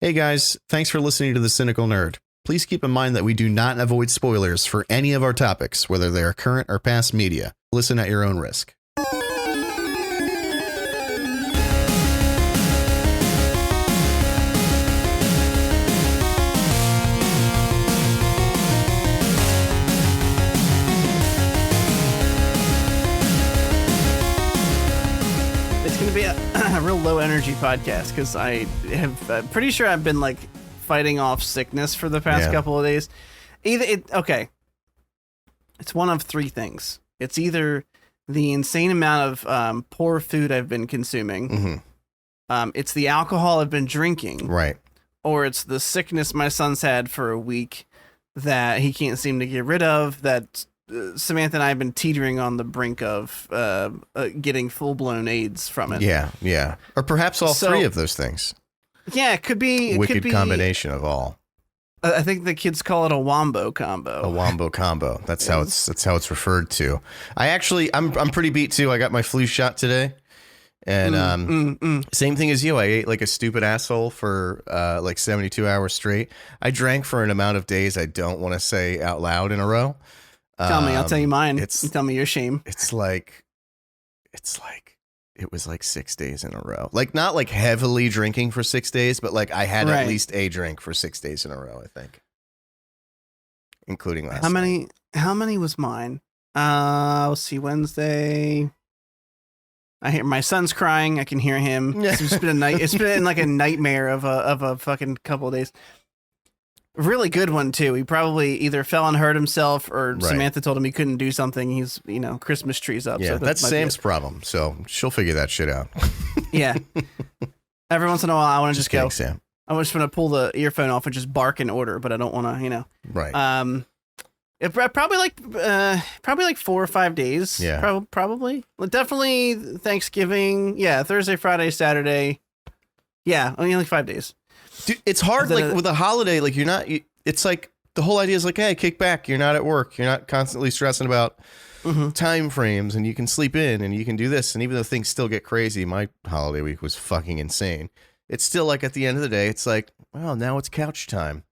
Hey guys, thanks for listening to The Cynical Nerd. Please keep in mind that we do not avoid spoilers for any of our topics, whether they are current or past media. Listen at your own risk. It's going to be a real low energy podcast because I have pretty sure I've been like fighting off sickness for the past couple of days. It's one of three things. It's either the insane amount of poor food I've been consuming, it's the alcohol I've been drinking, Right. or it's the sickness my son's had for a week that he can't seem to get rid of, that Samantha and I have been teetering on the brink of getting full-blown AIDS from it. Yeah. Or perhaps all three of those things. Yeah, it could be. Wicked combination of all. I think the kids call it a wombo combo. A wombo combo. That's how it's referred to. I'm pretty beat too. I got my flu shot today. And same thing as you. I ate like a stupid asshole for like 72 hours straight. I drank for an amount of days I don't want to say out loud in a row. Tell me, I'll tell you mine. You tell me your shame. It was like 6 days in a row. Like not like heavily drinking for 6 days, but like I had at least a drink for 6 days in a row, I think. Including last night. How many was mine? Let's see, Wednesday. I hear my son's crying. I can hear him. It's been like a nightmare of a fucking couple of days. Really good one too. He probably either fell and hurt himself, or Samantha told him he couldn't do something. He's Christmas trees up. Yeah, so that's Sam's problem. So she'll figure that shit out. Yeah. Every once in a while, I want to just kidding, go. Sam. I just want to pull the earphone off and just bark in order, but I don't want to. Right. It probably like 4 or 5 days. Yeah. Probably. Well, definitely Thanksgiving. Yeah. Thursday, Friday, Saturday. Yeah. Only like 5 days. Dude, it's hard, like with a holiday, like it's like the whole idea is like, hey, kick back. You're not at work. You're not constantly stressing about time frames, and you can sleep in and you can do this. And even though things still get crazy, my holiday week was fucking insane. It's still like at the end of the day, it's like, well, now it's couch time.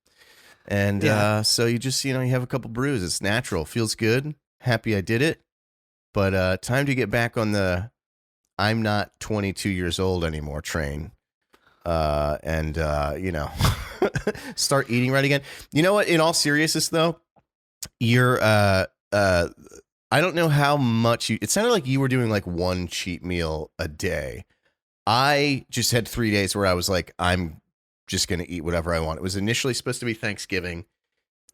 And so you just, you have a couple brews. It's natural. Feels good. Happy I did it. But time to get back on the I'm not 22 years old anymore train. Start eating right again. You know what? In all seriousness, though, you're, I don't know how much it sounded like you were doing like one cheat meal a day. I just had 3 days where I was like, I'm just going to eat whatever I want. It was initially supposed to be Thanksgiving.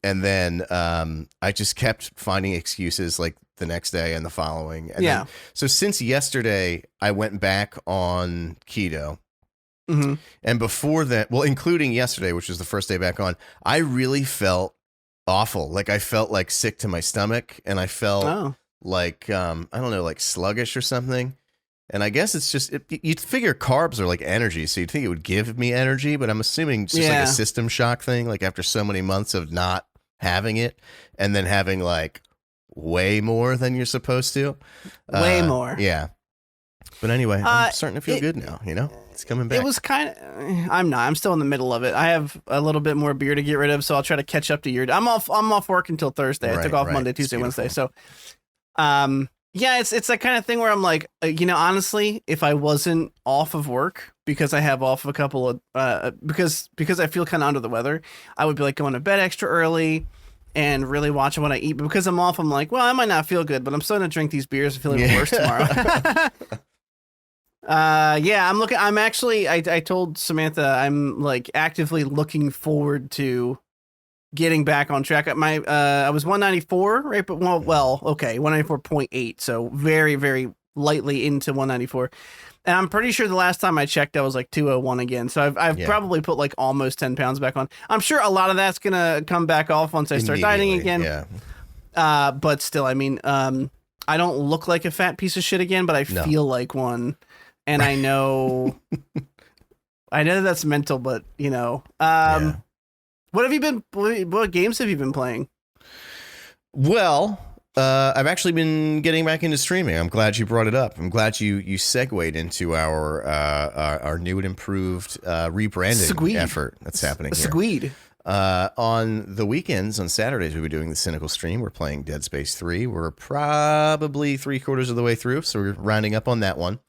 And then, I just kept finding excuses like the next day and the following. And then, so since yesterday, I went back on keto. Mm-hmm. And before that, well, including yesterday, which was the first day back on, I really felt awful. Like I felt like sick to my stomach, and I felt like, I don't know, like sluggish or something. And I guess it's just, you'd figure carbs are like energy. So you'd think it would give me energy, but I'm assuming it's just like a system shock thing. Like after so many months of not having it and then having like way more than you're supposed to. Way more. Yeah. But anyway, I'm starting to feel good now, It's coming back. It was kind of... I'm still in the middle of it. I have a little bit more beer to get rid of, so I'll try to catch up to your... I'm off work until Thursday. I took off Monday, Tuesday, Wednesday. So, it's that kind of thing where I'm like, honestly, if I wasn't off of work because I have off a couple of... because I feel kind of under the weather, I would be like going to bed extra early and really watching what I eat. But because I'm off, I'm like, well, I might not feel good, but I'm still going to drink these beers and feel even worse tomorrow. I told Samantha I'm like actively looking forward to getting back on track. I was 194, right? But 194.8. So very, very lightly into 194. And I'm pretty sure the last time I checked, I was like 201 again. So I've probably put like almost 10 pounds back on. I'm sure a lot of that's going to come back off once I start dieting again. Yeah. But still, I mean, I don't look like a fat piece of shit again, but I feel like one. And I know, that's mental, but what games have you been playing? Well, I've actually been getting back into streaming. I'm glad you brought it up. I'm glad you segued into our new and improved rebranding effort that's happening here. On the weekends, on Saturdays, we'll be doing the Cynical stream. We're playing Dead Space 3. We're probably 3/4 of the way through, so we're rounding up on that one.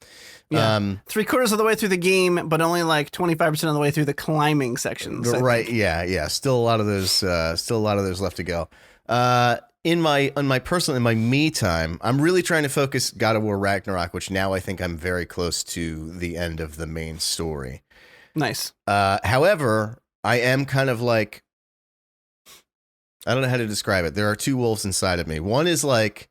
Yeah. 3/4 of the way through the game, but only like 25% of the way through the climbing sections. Right? Yeah. Still a lot of those left to go. In my me time, I'm really trying to focus God of War Ragnarok, which now I think I'm very close to the end of the main story. Nice. However, I am kind of like, I don't know how to describe it. There are two wolves inside of me. One is like,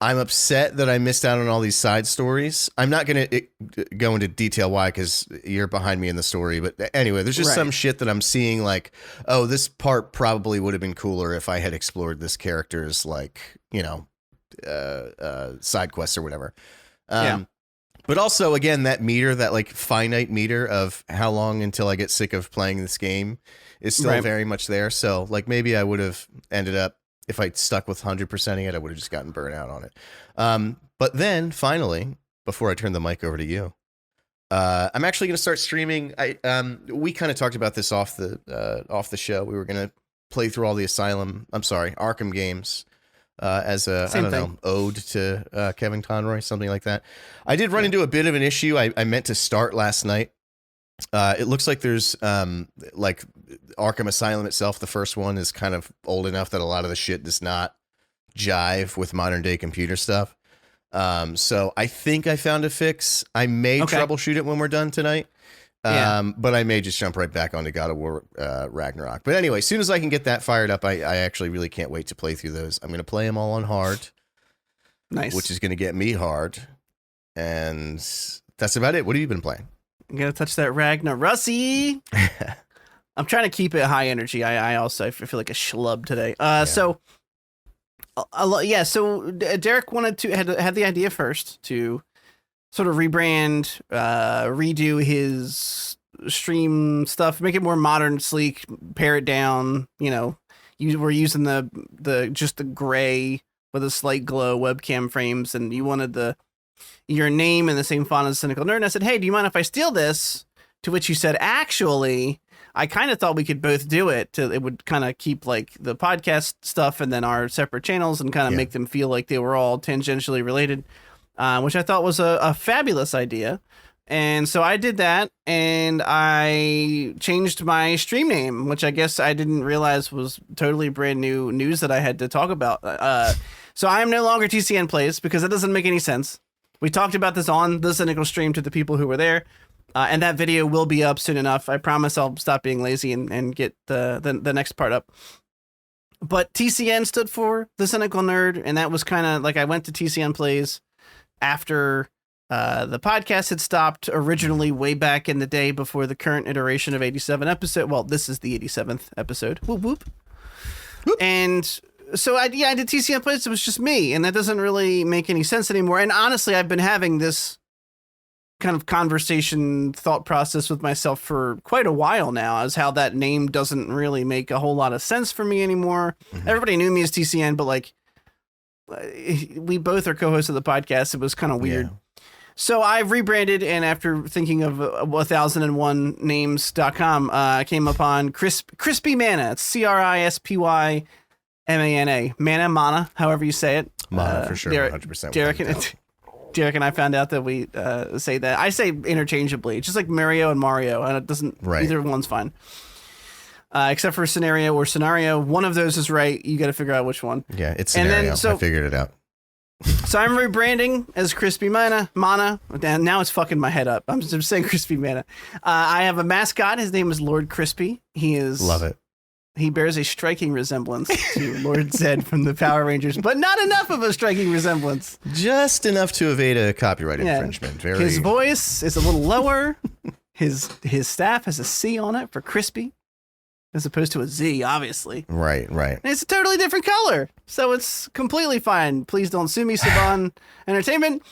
I'm upset that I missed out on all these side stories. I'm not going to go into detail why, because you're behind me in the story. But anyway, there's just some shit that I'm seeing like, oh, this part probably would have been cooler if I had explored this character's like, side quests or whatever. But also, again, that meter, that like finite meter of how long until I get sick of playing this game is still very much there. So like maybe I would have ended up, if I stuck with 100%ing it, I would have just gotten burnt out on it. But then finally, before I turn the mic over to you, I'm actually going to start streaming. We kind of talked about this off the show. We were going to play through all the Arkham games as a, I don't know, ode to Kevin Conroy, something like that. I did run into a bit of an issue. I meant to start last night. It looks like there's like Arkham Asylum itself, the first one, is kind of old enough that a lot of the shit does not jive with modern day computer stuff. So I think I found a fix. I may troubleshoot it when we're done tonight. But I may just jump right back onto God of War Ragnarok. But anyway, as soon as I can get that fired up, I actually really can't wait to play through those. I'm going to play them all on hard. Nice. Which is going to get me hard. And that's about it. What have you been playing? I'm going to touch that Ragnarussi. I'm trying to keep it high energy. I feel like a schlub today. So Derek wanted to had the idea first to sort of rebrand, redo his stream stuff, make it more modern, sleek, pare it down. We're using the just the gray with a slight glow webcam frames, and you wanted your name in the same font as Cynical Nerd. And I said, hey, do you mind if I steal this? To which you said, actually, I kind of thought we could both do it. It would kind of keep like the podcast stuff and then our separate channels and kind of make them feel like they were all tangentially related, which I thought was a fabulous idea. And so I did that, and I changed my stream name, which I guess I didn't realize was totally brand new news that I had to talk about. So I am no longer TCN Plays, because that doesn't make any sense. We talked about this on the Cynical stream to the people who were there. And that video will be up soon enough. I promise I'll stop being lazy and get the next part up. But TCN stood for The Cynical Nerd, and that was kind of like I went to TCN Plays after the podcast had stopped originally way back in the day before the current iteration of 87 episode. Well, this is the 87th episode. Whoop, whoop. Whoop. And so I did TCN Plays. It was just me, and that doesn't really make any sense anymore. And honestly, I've been having this kind of conversation thought process with myself for quite a while now, as how that name doesn't really make a whole lot of sense for me anymore. Mm-hmm. Everybody knew me as TCN, but like we both are co-hosts of the podcast. It was kind of weird. Yeah. So I've rebranded, and after thinking of 1001names.com, I came upon Crispy Mana. It's CRISPY MANA. Mana, however you say it. Mana for sure. 100%. Derek and I found out that we say that. I say interchangeably, just like Mario and Mario, and it doesn't. Either one's fine, except for scenario or scenario. One of those is right. You got to figure out which one. Yeah, it's scenario. I figured it out. So I'm rebranding as Crispy Mana. And now it's fucking my head up. I'm just saying Crispy Mana. I have a mascot. His name is Lord Crispy. Love it. He bears a striking resemblance to Lord Zed from the Power Rangers, but not enough of a striking resemblance. Just enough to evade a copyright infringement. His voice is a little lower. His staff has a C on it for crispy, as opposed to a Z, obviously. Right. And it's a totally different color, so it's completely fine. Please don't sue me, Saban Entertainment.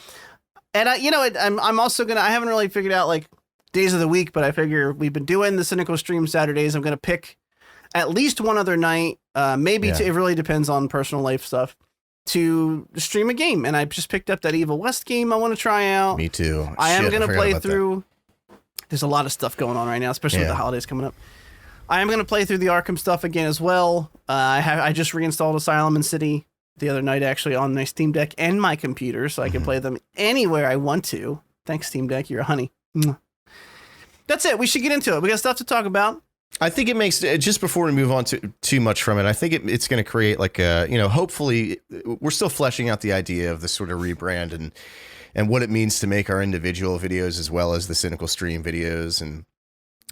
And I'm also gonna. I haven't really figured out like days of the week, but I figure we've been doing the Cynical stream Saturdays. I'm gonna pick at least one other night, maybe two. It really depends on personal life stuff, to stream a game, and I just picked up that Evil West game I want to try out. Me too. I am going to play through. There's a lot of stuff going on right now, especially with the holidays coming up. I am going to play through the Arkham stuff again as well. I just reinstalled Asylum and City the other night, actually, on my Steam Deck and my computer, so I can play them anywhere I want to. Thanks, Steam Deck. You're a honey. That's it. We should get into it. We got stuff to talk about. I think it makes, just before we move on to too much from it, I think it's going to create like a, hopefully we're still fleshing out the idea of the sort of rebrand and what it means to make our individual videos as well as the Cynical Stream videos. And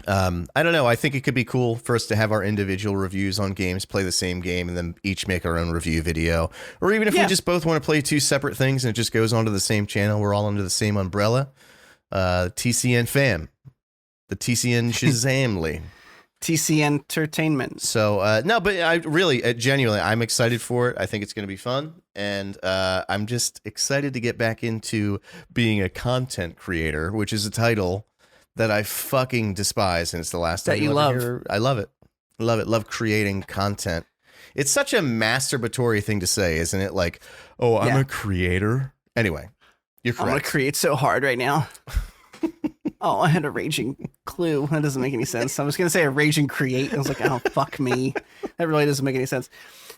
I don't know. I think it could be cool for us to have our individual reviews on games, play the same game, and then each make our own review video. Or even if we just both want to play two separate things and it just goes onto the same channel, we're all under the same umbrella. TCN fam, the TCN Shazamly. TC Entertainment. So, no, but I really, genuinely, I'm excited for it. I think it's going to be fun. And I'm just excited to get back into being a content creator, which is a title that I fucking despise. And it's the last time that you love. I love it. Love it. Love creating content. It's such a masturbatory thing to say, isn't it? Like, oh, I'm a creator. Anyway, you're correct. I'm going to create so hard right now. Oh, I had a raging clue. That doesn't make any sense. I was going to say a raging create. I was like, oh, fuck me. That really doesn't make any sense.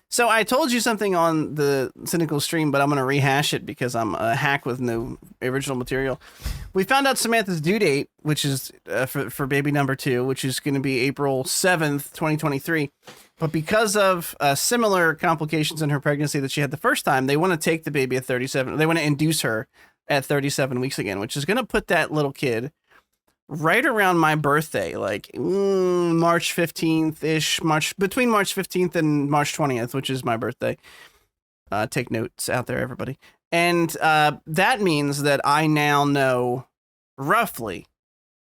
So I told you something on the Cynical Stream, but I'm going to rehash it because I'm a hack with no original material. We found out Samantha's due date, which is for baby number 2, which is going to be April 7th, 2023. But because of similar complications in her pregnancy that she had the first time, they want to take the baby at 37. They want to induce her at 37 weeks again, which is going to put that little kid right around my birthday, like March 15th ish, between March 15th and March 20th, which is my birthday. Take notes out there, everybody. And that means that I now know roughly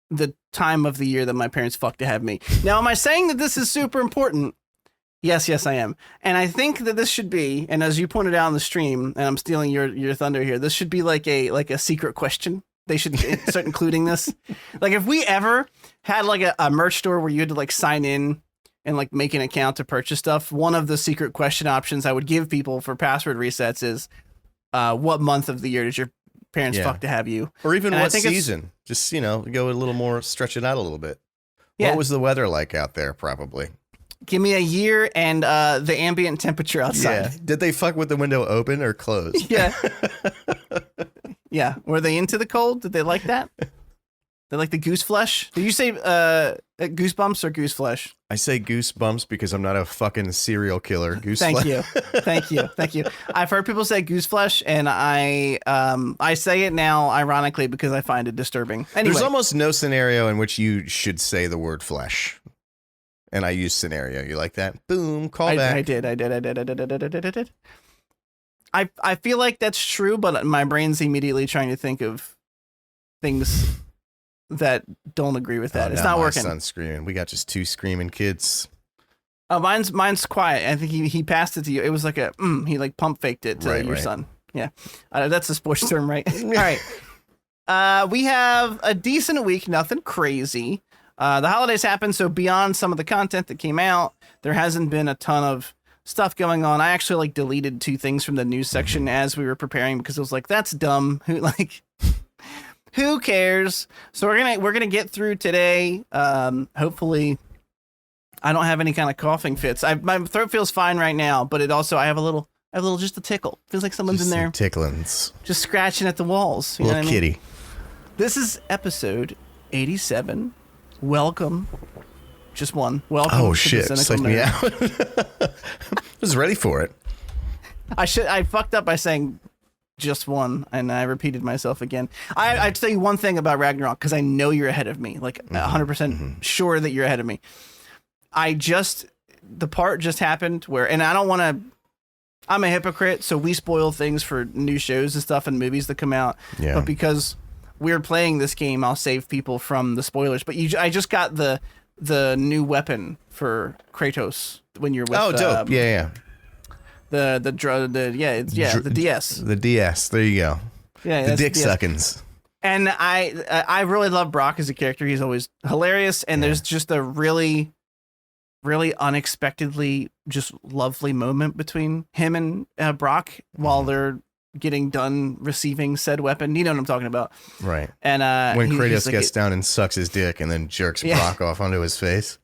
the time of the year that my parents fucked to have me. Now, am I saying that this is super important? Yes, I am. And I think that this should be, and as you pointed out on the stream, and I'm stealing your thunder here, this should be like a secret question. They should start including this. Like if we ever had like a merch store where you had to like sign in and like make an account to purchase stuff, one of the secret question options I would give people for password resets is what month of the year did your parents fuck to have you? Or even what season? Just, go a little more, stretch it out a little bit. Yeah. What was the weather like out there probably? Give me a year and the ambient temperature outside. Yeah. Did they fuck with the window open or closed? Yeah. Yeah. Were they into the cold? Did they like that? They like the goose flesh? Did you say goosebumps or goose flesh? I say goosebumps because I'm not a fucking serial killer. Thank you. I've heard people say goose flesh, and I say it now ironically because I find it disturbing. Anyway. There's almost no scenario in which you should say the word flesh. And I use scenario. You like that? Boom, call back. I did. I feel like that's true, but my brain's immediately trying to think of things that don't agree with that. It's not working. My son's screaming. We got just 2 screaming kids. Oh, mine's quiet. I think he passed it to you. It was like he like pump faked it to your son. Yeah, that's a sports term, right? All right. We have a decent week. Nothing crazy. The holidays happened, so beyond some of the content that came out, there hasn't been a ton of stuff going on. I actually deleted 2 things from the news section as we were preparing because it was like, that's dumb. Who cares? So we're gonna get through today. Hopefully, I don't have any kind of coughing fits. My throat feels fine right now, but I have a little just a tickle. Feels like someone's just in there ticklings, just scratching at the walls. You know what kitty. I mean? This is episode 87. Welcome. Just one. Welcome. Oh shit! Psych me out. I was ready for it. I fucked up by saying just one, and I repeated myself again. I'd tell you one thing about Ragnarok because I know you're ahead of me, like 100% sure that you're ahead of me. The part just happened where, and I don't want to. I'm a hypocrite, so we spoil things for new shows and stuff and movies that come out. Yeah. But because we're playing this game, I'll save people from the spoilers. But I just got the new weapon for Kratos when you're with. Oh, dope! Yeah. The DS. The DS. There you go. Yeah, the dick suckins. And I really love Brock as a character. He's always hilarious, and there's just a really really unexpectedly just lovely moment between him and Brock while they're getting done receiving said weapon. You know what I'm talking about. Right. And when Kratos gets down and sucks his dick and then jerks Brock off onto his face.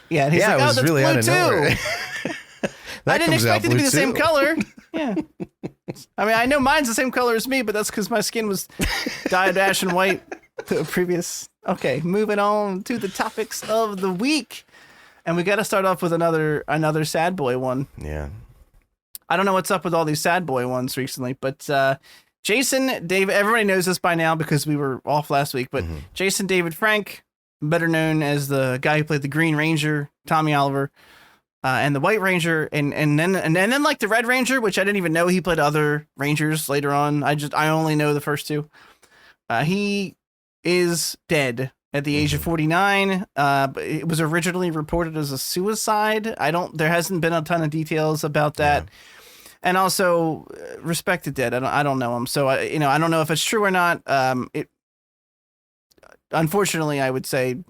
Yeah, and he's like, it was that's really out of nowhere. I didn't expect it to be the same color. Yeah. I mean, I know mine's the same color as me, but that's because my skin was dyed ashen white to a previous. Okay, moving on to the topics of the week. And we got to start off with another sad boy one. Yeah. I don't know what's up with all these sad boy ones recently, but Jason David, everybody knows this by now because we were off last week, but Jason David Frank, better known as the guy who played the Green Ranger, Tommy Oliver, and the White Ranger, and then like the Red Ranger, which I didn't even know he played other Rangers later on. I only know the first two. He is dead at the age of 49. But it was originally reported as a suicide. There hasn't been a ton of details about that. Yeah. And also, respected dead. I don't know him, so I don't know if it's true or not. Unfortunately, I would say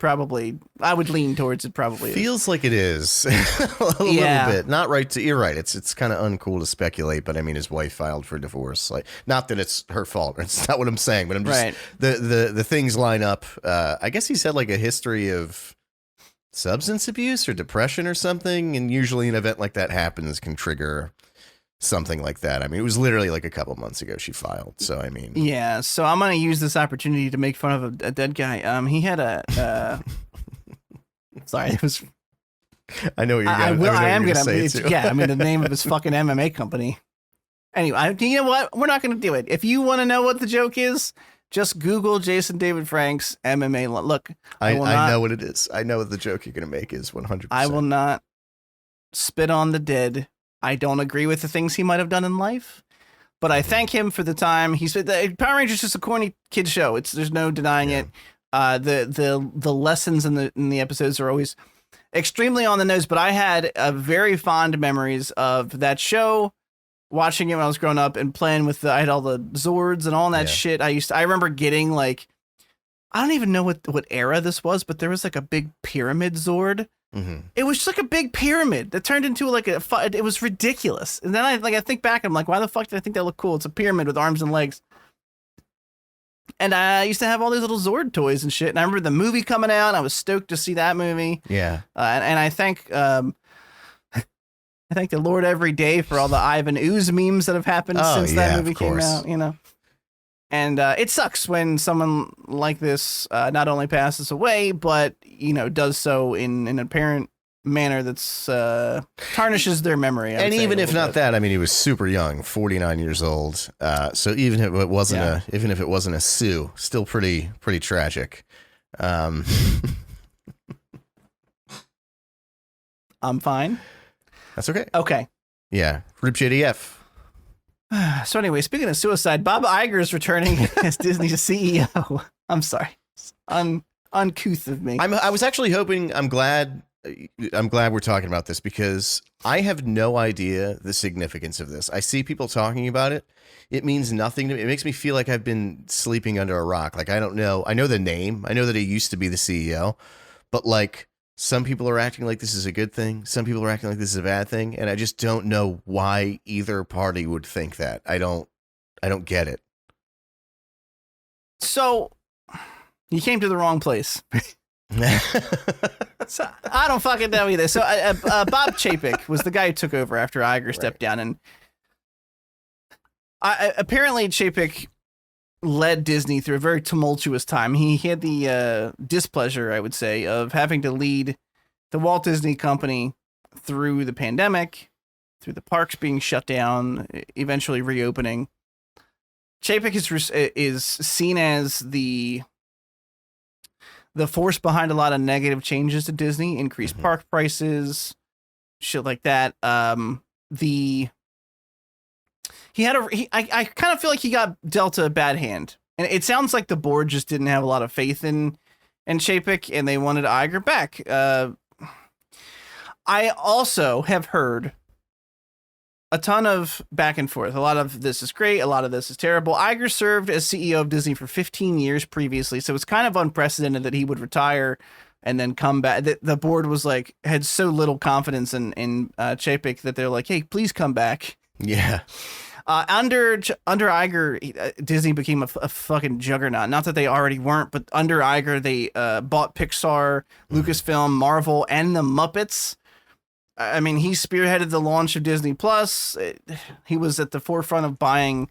I would lean towards it. Probably feels like it is a little bit. Not right. You're right. It's kind of uncool to speculate, but I mean, his wife filed for divorce. Like, not that it's her fault. It's not what I'm saying, but I'm just the things line up. I guess he's had like a history of substance abuse or depression or something, and usually an event like that happens can trigger something like that. I mean, it was literally like a couple months ago she filed. So I mean, yeah. So I'm gonna use this opportunity to make fun of a dead guy. He had a. Sorry, it was. I know what you're gonna. I am gonna. Yeah, I mean the name of his fucking MMA company. Anyway, you know what? We're not gonna do it. If you want to know what the joke is, just Google Jason David Frank's MMA. Look, I know what it is. I know what the joke you're gonna make is 100%. I will not spit on the dead. I don't agree with the things he might have done in life, but I thank him for the time he spent. Power Rangers is just a corny kid show. There's no denying it. The lessons in the episodes are always extremely on the nose, but I had very fond memories of that show, watching it when I was growing up and playing with I had all the Zords and all that shit. I remember getting like, I don't even know what era this was, but there was like a big pyramid Zord. It was just like a big pyramid that turned into like it was ridiculous. And then I think back, I'm like, why the fuck did I think that looked cool? It's a pyramid with arms and legs. And I used to have all these little Zord toys and shit. And I remember the movie coming out. I was stoked to see that movie. Yeah. And I thank the Lord every day for all the Ivan Ooze memes that have happened since that movie came out, you know. And it sucks when someone like this not only passes away, but, you know, does so in an apparent manner that's tarnishes their memory. And even if not that, I mean, he was super young, 49 years old. So even if it wasn't a sue, still pretty tragic. I'm fine. That's okay. Okay. Yeah. Rip JDF. So anyway, speaking of suicide, Bob Iger is returning as Disney's CEO. I'm sorry, uncouth of me. I was actually hoping. I'm glad we're talking about this because I have no idea the significance of this. I see people talking about it. It means nothing to me. It makes me feel like I've been sleeping under a rock. Like I don't know. I know the name. I know that he used to be the CEO, but like. Some people are acting like this is a good thing. Some people are acting like this is a bad thing. And I just don't know why either party would think that. I don't get it. So you came to the wrong place. So, I don't fucking know either. So Bob Chapek was the guy who took over after Iger stepped down. And apparently Chapek led Disney through a very tumultuous time. He had the displeasure, I would say, of having to lead the Walt Disney Company through the pandemic, through the parks being shut down, eventually reopening. Chapek is seen as the force behind a lot of negative changes to Disney, increased park prices, shit like that. I kind of feel like he got dealt a bad hand, and it sounds like the board just didn't have a lot of faith in Chapek, and they wanted Iger back. I also have heard a ton of back and forth. A lot of this is great. A lot of this is terrible. Iger served as CEO of Disney for 15 years previously, so it's kind of unprecedented that he would retire and then come back. The board was like, had so little confidence in Chapek that they're like, hey, please come back. Yeah. Under Iger, Disney became a fucking juggernaut. Not that they already weren't, but under Iger, they bought Pixar, Lucasfilm, Marvel, and the Muppets. I mean, he spearheaded the launch of Disney Plus. He was at the forefront of buying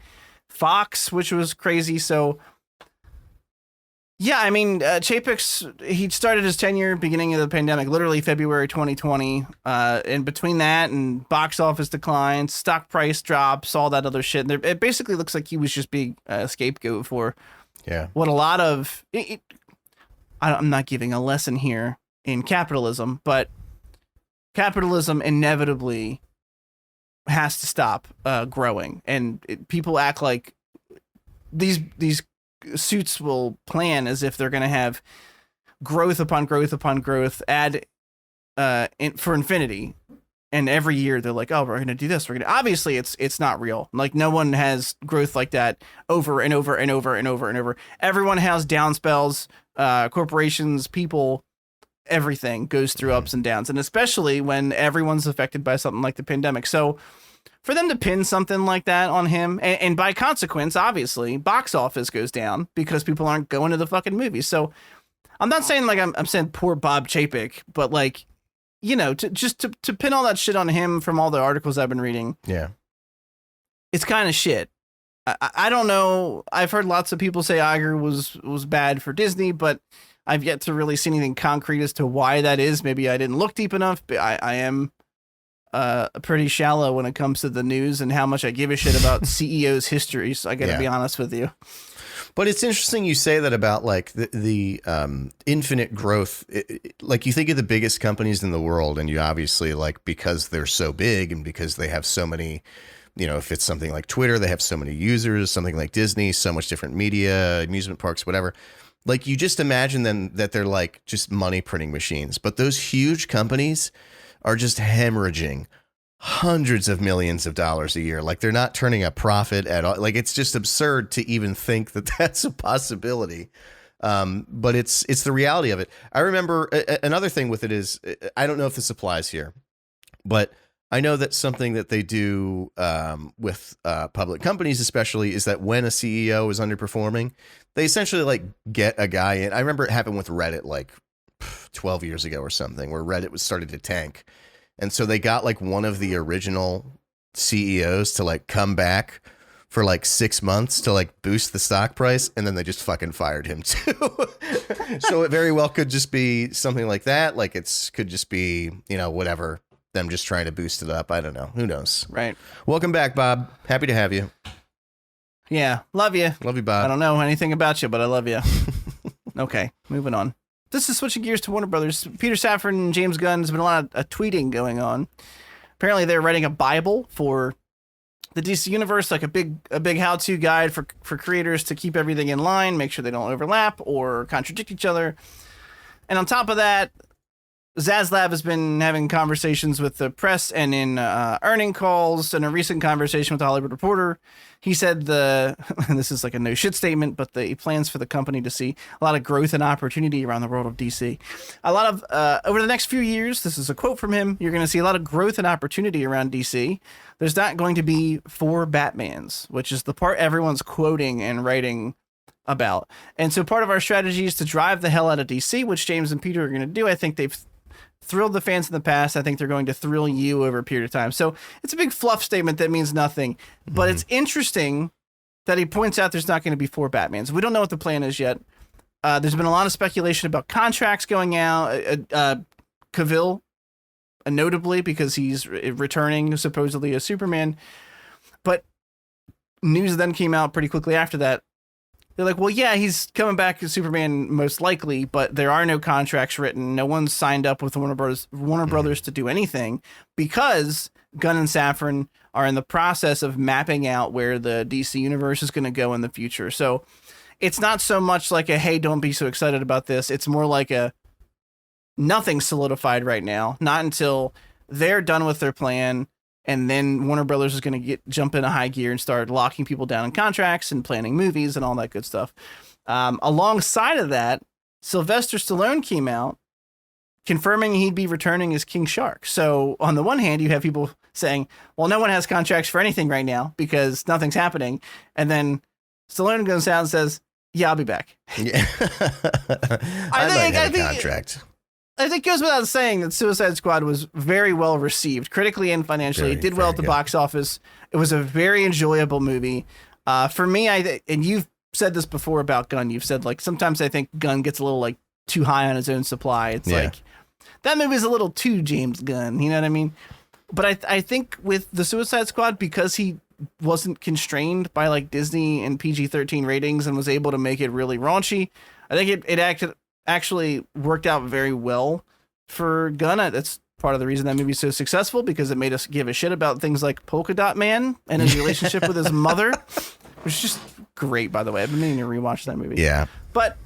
Fox, which was crazy. So, yeah, I mean, he started his tenure beginning of the pandemic, literally February 2020. And between that and box office declines, stock price drops, all that other shit, it basically looks like he was just being a scapegoat for what a lot of... I'm not giving a lesson here in capitalism, but capitalism inevitably has to stop growing. And people act like these suits will plan as if they're going to have growth upon growth upon growth for infinity, and every year they're like, oh, we're going to do this, obviously it's not real. Like, no one has growth like that over and over and over and over and over. Everyone has down spells. Corporations, people, everything goes through ups and downs, and especially when everyone's affected by something like the pandemic. So for them to pin something like that on him, and by consequence, obviously, box office goes down because people aren't going to the fucking movies. So I'm not saying like I'm saying poor Bob Chapek, but like, you know, to pin all that shit on him from all the articles I've been reading. Yeah. It's kind of shit. I don't know. I've heard lots of people say Iger was bad for Disney, but I've yet to really see anything concrete as to why that is. Maybe I didn't look deep enough, but I am pretty shallow when it comes to the news and how much I give a shit about CEOs' histories. I got to be honest with you. But it's interesting you say that about like the infinite growth. Like, you think of the biggest companies in the world, and you obviously, like, because they're so big and because they have so many, you know, if it's something like Twitter, they have so many users, something like Disney, so much different media, amusement parks, whatever. Like, you just imagine them that they're like just money printing machines. But those huge companies are just hemorrhaging hundreds of millions of dollars a year. Like, they're not turning a profit at all. Like, it's just absurd to even think that that's a possibility. But it's the reality of it. I remember another thing with it is, I don't know if this applies here, but I know that something that they do with public companies especially is that when a CEO is underperforming, they essentially like get a guy in. I remember it happened with Reddit like 12 years ago or something, where Reddit was started to tank. And so they got like one of the original CEOs to like come back for like 6 months to like boost the stock price. And then they just fucking fired him too. So it very well could just be something like that. Like, could just be, you know, whatever, them just trying to boost it up. I don't know. Who knows? Right. Welcome back, Bob. Happy to have you. Yeah. Love you. Love you, Bob. I don't know anything about you, but I love you. Okay. Moving on. This is switching gears to Warner Brothers. Peter Safran and James Gunn, has been a lot of tweeting going on. Apparently, they're writing a Bible for the DC universe, like a big how-to guide for creators to keep everything in line, make sure they don't overlap or contradict each other. And on top of that, Zaslav has been having conversations with the press and in earning calls. In a recent conversation with the Hollywood Reporter, he said and this is like a no shit statement, but the plans for the company to see a lot of growth and opportunity around the world of DC. A lot of, over the next few years, this is a quote from him, you're going to see a lot of growth and opportunity around DC. There's not going to be 4 Batmans, which is the part everyone's quoting and writing about. And so part of our strategy is to drive the hell out of DC, which James and Peter are going to do. I think they've thrilled the fans in the past. I think they're going to thrill you over a period of time. So it's a big fluff statement that means nothing, but it's interesting that he points out there's not going to be 4 Batmans. We don't know what the plan is yet. There's been a lot of speculation about contracts going out. Cavill, notably, because he's returning supposedly as Superman. But news then came out pretty quickly after that. They're like, well, yeah, he's coming back as Superman most likely, but there are no contracts written. No one's signed up with Warner Brothers to do anything, because Gunn and Safran are in the process of mapping out where the DC universe is going to go in the future. So it's not so much like a, hey, don't be so excited about this. It's more like a nothing solidified right now, not until they're done with their plan. And then Warner Brothers is going to jump into high gear and start locking people down in contracts and planning movies and all that good stuff. Alongside of that, Sylvester Stallone came out confirming he'd be returning as King Shark. So on the one hand, you have people saying, well, no one has contracts for anything right now because nothing's happening. And then Stallone goes out and says, yeah, I'll be back. Yeah. I think contract. I think it goes without saying that Suicide Squad was very well received, critically and financially. It did well at the box office. It was a very enjoyable movie. For me, and you've said this before about Gunn. You've said, like, sometimes I think Gunn gets a little, like, too high on his own supply. It's like, that movie's a little too James Gunn. You know what I mean? But I think with the Suicide Squad, because he wasn't constrained by, like, Disney and PG-13 ratings and was able to make it really raunchy, I think it actually worked out very well for Gunn. That's part of the reason that movie's so successful, because it made us give a shit about things like Polka Dot Man and his relationship with his mother, which is just great, by the way. I've been meaning to rewatch that movie. Yeah. But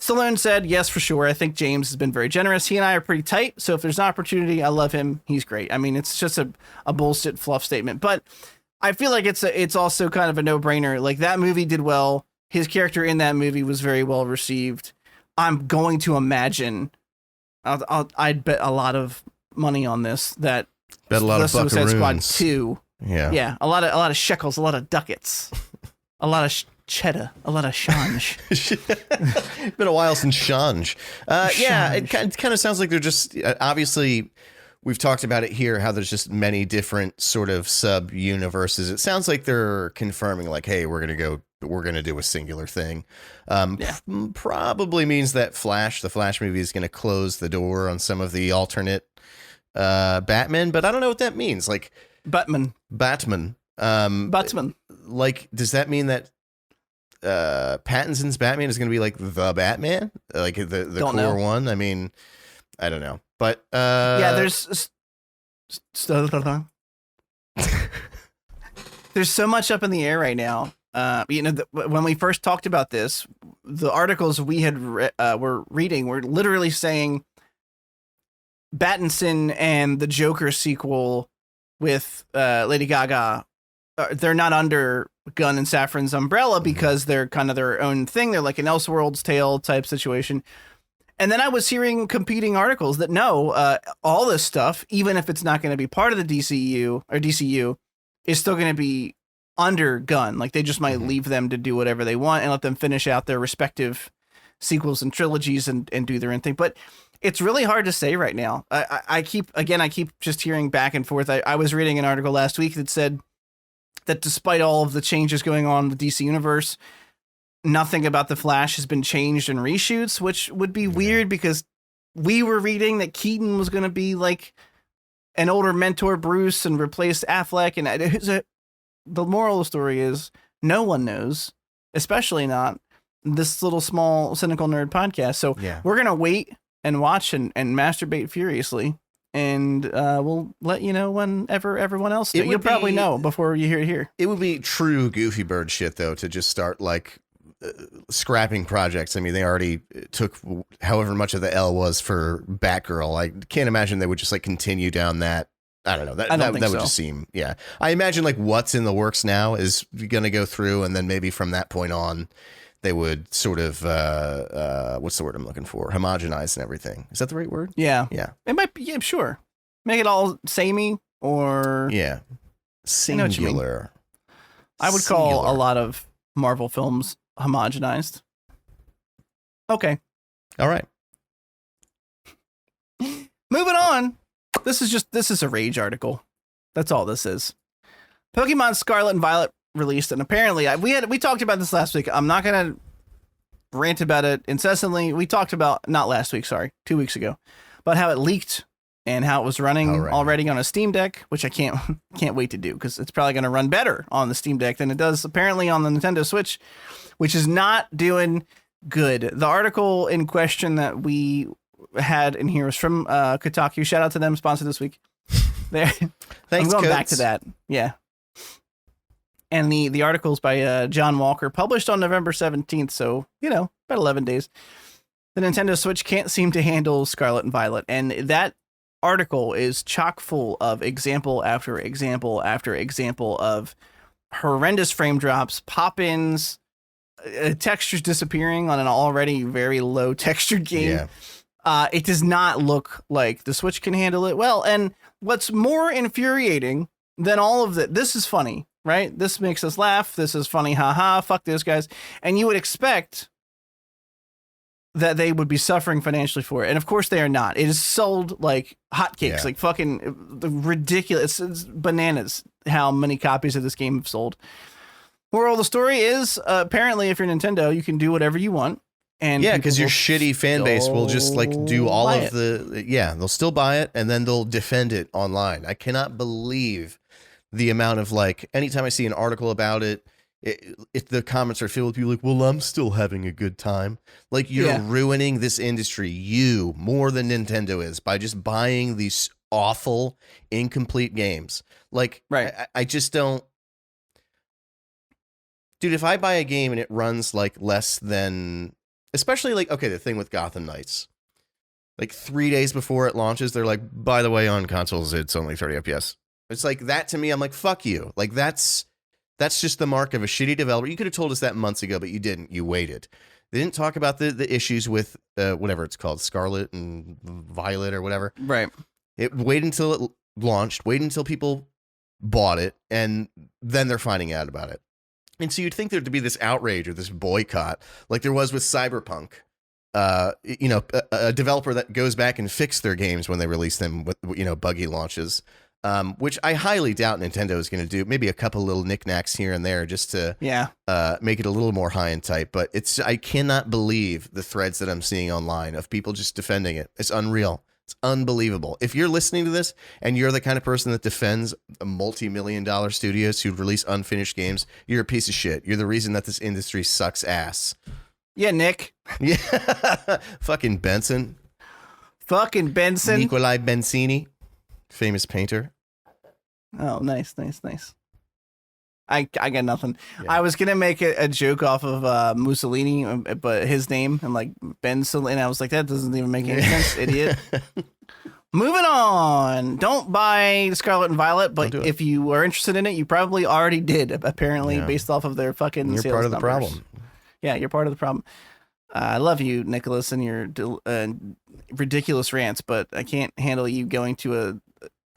Stallone said, yes, for sure. I think James has been very generous. He and I are pretty tight. So if there's an opportunity, I love him. He's great. I mean, it's just a bullshit fluff statement, but I feel like it's also kind of a no-brainer. Like, that movie did well. His character in that movie was very well received. I'm going to imagine, I'd bet a lot of money on this, that bet a lot of Suicide Squad buckaroons. 2. Yeah. A lot of shekels, a lot of ducats, a lot of cheddar, a lot of change. Been a while since change. Yeah, it kind of sounds like they're just, obviously, we've talked about it here, how there's just many different sort of sub-universes. It sounds like they're confirming, like, hey, we're going to do a singular thing. Probably means that the Flash movie is going to close the door on some of the alternate Batman, but I don't know what that means. Like, Batman. Like, does that mean that Pattinson's Batman is going to be like the Batman, like the core one? I mean, I don't know, but there's so much up in the air right now. When we first talked about this, the articles we had were reading were literally saying Pattinson and the Joker sequel with Lady Gaga, they're not under Gunn and Safran's umbrella because they're kind of their own thing. They're like an Elseworlds Tale type situation. And then I was hearing competing articles that no, all this stuff, even if it's not going to be part of the DCU, is still going to be under Gunn. Like, they just might leave them to do whatever they want and let them finish out their respective sequels and trilogies and do their own thing. But it's really hard to say right now. I keep just hearing back and forth. I was reading an article last week that said that despite all of the changes going on in the DC universe, nothing about the Flash has been changed in reshoots, which would be weird because we were reading that Keaton was going to be like an older mentor Bruce and replace Affleck. And the moral of the story is no one knows, especially not this little small cynical nerd podcast. So we're going to wait and watch and masturbate furiously. And we'll let you know whenever everyone else does. You'll probably know before you hear it here. It would be true Goofy Bird shit, though, to just start like scrapping projects. I mean, they already took however much of the L was for Batgirl. I can't imagine they would just like continue down that. I don't know. That would just seem, I imagine like what's in the works now is going to go through, and then maybe from that point on, they would sort of, what's the word I'm looking for? Homogenize and everything. Is that the right word? Yeah. Yeah. It might be, sure. Make it all samey or... Yeah. Singular. I would call a lot of Marvel films homogenized. Okay. All right. Moving on. This is a rage article. That's all this is. Pokemon Scarlet and Violet released, and apparently we talked about this last week. I'm not gonna rant about it incessantly. We talked about, not last week, sorry, 2 weeks ago, about how it leaked and how it was running already on a Steam Deck, which I can't wait to do because it's probably going to run better on the Steam Deck than it does apparently on the Nintendo Switch, which is not doing good. The article in question that we had in here was from Kotaku. Shout out to them, sponsor this week. There, thanks. I'm going back to that. Yeah. And the article's by John Walker, published on November 17th, so, about 11 days. The Nintendo Switch can't seem to handle Scarlet and Violet, and that article is chock full of example after example after example of horrendous frame drops, pop-ins, textures disappearing on an already very low textured game. It does not look like the Switch can handle it well. And what's more infuriating than all of that, this is funny, right? This makes us laugh. This is funny. Haha. Fuck those guys. And you would expect that they would be suffering financially for it. And of course they are not. It is sold like hotcakes, like fucking ridiculous. It's bananas how many copies of this game have sold. Moral of the story is apparently if you're Nintendo, you can do whatever you want. And yeah, because your shitty fan base will just like do all of they'll still buy it and then they'll defend it online. I cannot believe the amount of like, anytime I see an article about it, the comments are filled with people like, well, I'm still having a good time. Like you're ruining this industry, you more than Nintendo is, by just buying these awful, incomplete games. Like, I just don't. Dude, if I buy a game and it runs like less than, especially like, okay, the thing with Gotham Knights, like 3 days before it launches, they're like, by the way, on consoles, it's only 30 FPS. It's like that to me. I'm like, fuck you. Like that's just the mark of a shitty developer. You could have told us that months ago, but you didn't. You waited. They didn't talk about the issues with whatever it's called, Scarlet and Violet or whatever. Right. It waited until it launched, waited until people bought it, and then they're finding out about it. And so you'd think there'd be this outrage or this boycott like there was with Cyberpunk. A developer that goes back and fix their games when they release them with, buggy launches, which I highly doubt Nintendo is going to do. Maybe a couple little knickknacks here and there just to make it a little more high and tight. But I cannot believe the threads that I'm seeing online of people just defending it. It's unreal. It's unbelievable. If you're listening to this and you're the kind of person that defends a multi-million-dollar studios who release unfinished games, you're a piece of shit. You're the reason that this industry sucks ass. Yeah, Nick. Yeah. Fucking Benson. Nicolai Bensini. Famous painter. Oh, nice. I got nothing. Yeah. I was gonna make a joke off of Mussolini, but his name and like Ben Solini. I was like, that doesn't even make any sense, idiot. Moving on. Don't buy Scarlet and Violet, but if you are interested in it, you probably already did. Apparently, based off of their fucking you're sales part of numbers. the problem. Yeah, you're part of the problem. I love you, Nicholas, and your ridiculous rants, but I can't handle you going to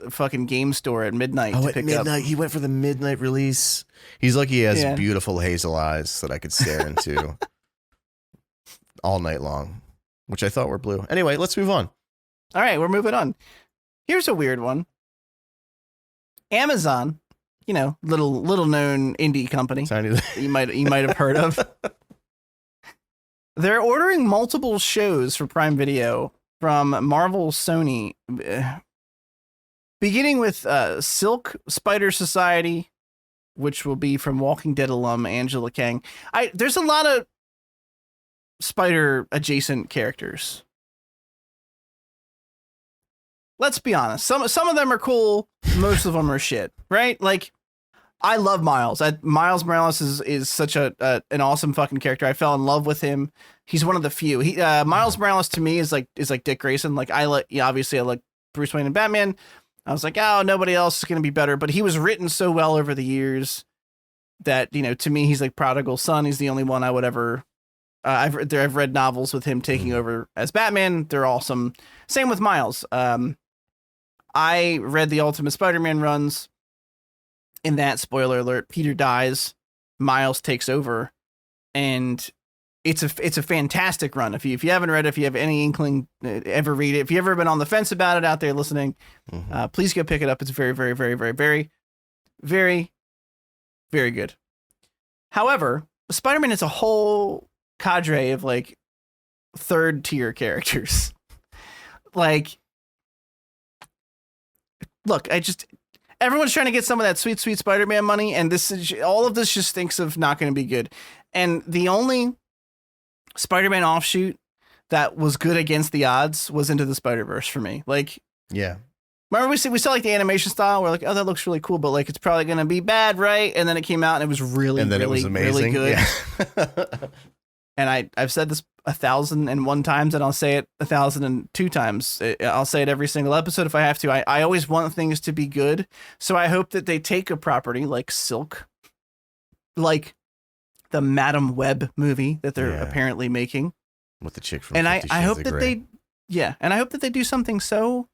a fucking game store at midnight to pick up. He went for the midnight release. He's lucky he has beautiful hazel eyes that I could stare into all night long, which I thought were blue. Anyway, let's move on. All right, we're moving on. Here's a weird one. Amazon, little known indie company you might have heard of. They're ordering multiple shows for Prime Video from Marvel Sony, beginning with Silk Spider Society, which will be from Walking Dead alum Angela Kang. There's a lot of spider adjacent characters. Let's be honest. Some of them are cool. Most of them are shit, right? Like, I love Miles. Miles Morales is such an awesome fucking character. I fell in love with him. He's one of the few. Miles Morales to me is like Dick Grayson. Like obviously I like Bruce Wayne and Batman. I was like, oh, nobody else is going to be better. But he was written so well over the years that, to me, he's like prodigal son. He's the only one I would ever. I've read novels with him taking over as Batman. They're awesome. Same with Miles. I read the Ultimate Spider-Man runs. In that, spoiler alert, Peter dies, Miles takes over, and it's a fantastic run. If you haven't read it, if you have any inkling, ever read it, if you've ever been on the fence about it out there listening, please go pick it up. It's very, very, very, very, very, very, very good. However, Spider-Man is a whole cadre of like third tier characters. Like, look, everyone's trying to get some of that sweet, sweet Spider-Man money, and all of this just stinks of not going to be good. And the only Spider-Man offshoot that was good against the odds was Into the Spider-Verse for me. Like, yeah. Remember we saw like the animation style. We're like, oh, that looks really cool, but like it's probably going to be bad, right? And then it came out and it was really, really, it was amazing. Really good. Yeah. And I've said this 1,001 times, and I'll say it 1,002 times. I'll say it every single episode if I have to. I always want things to be good, so I hope that they take a property like Silk, like the Madam Web movie that they're apparently making with the chick from and 50 I hope Shades that of Grey. Yeah, and I hope that they do something so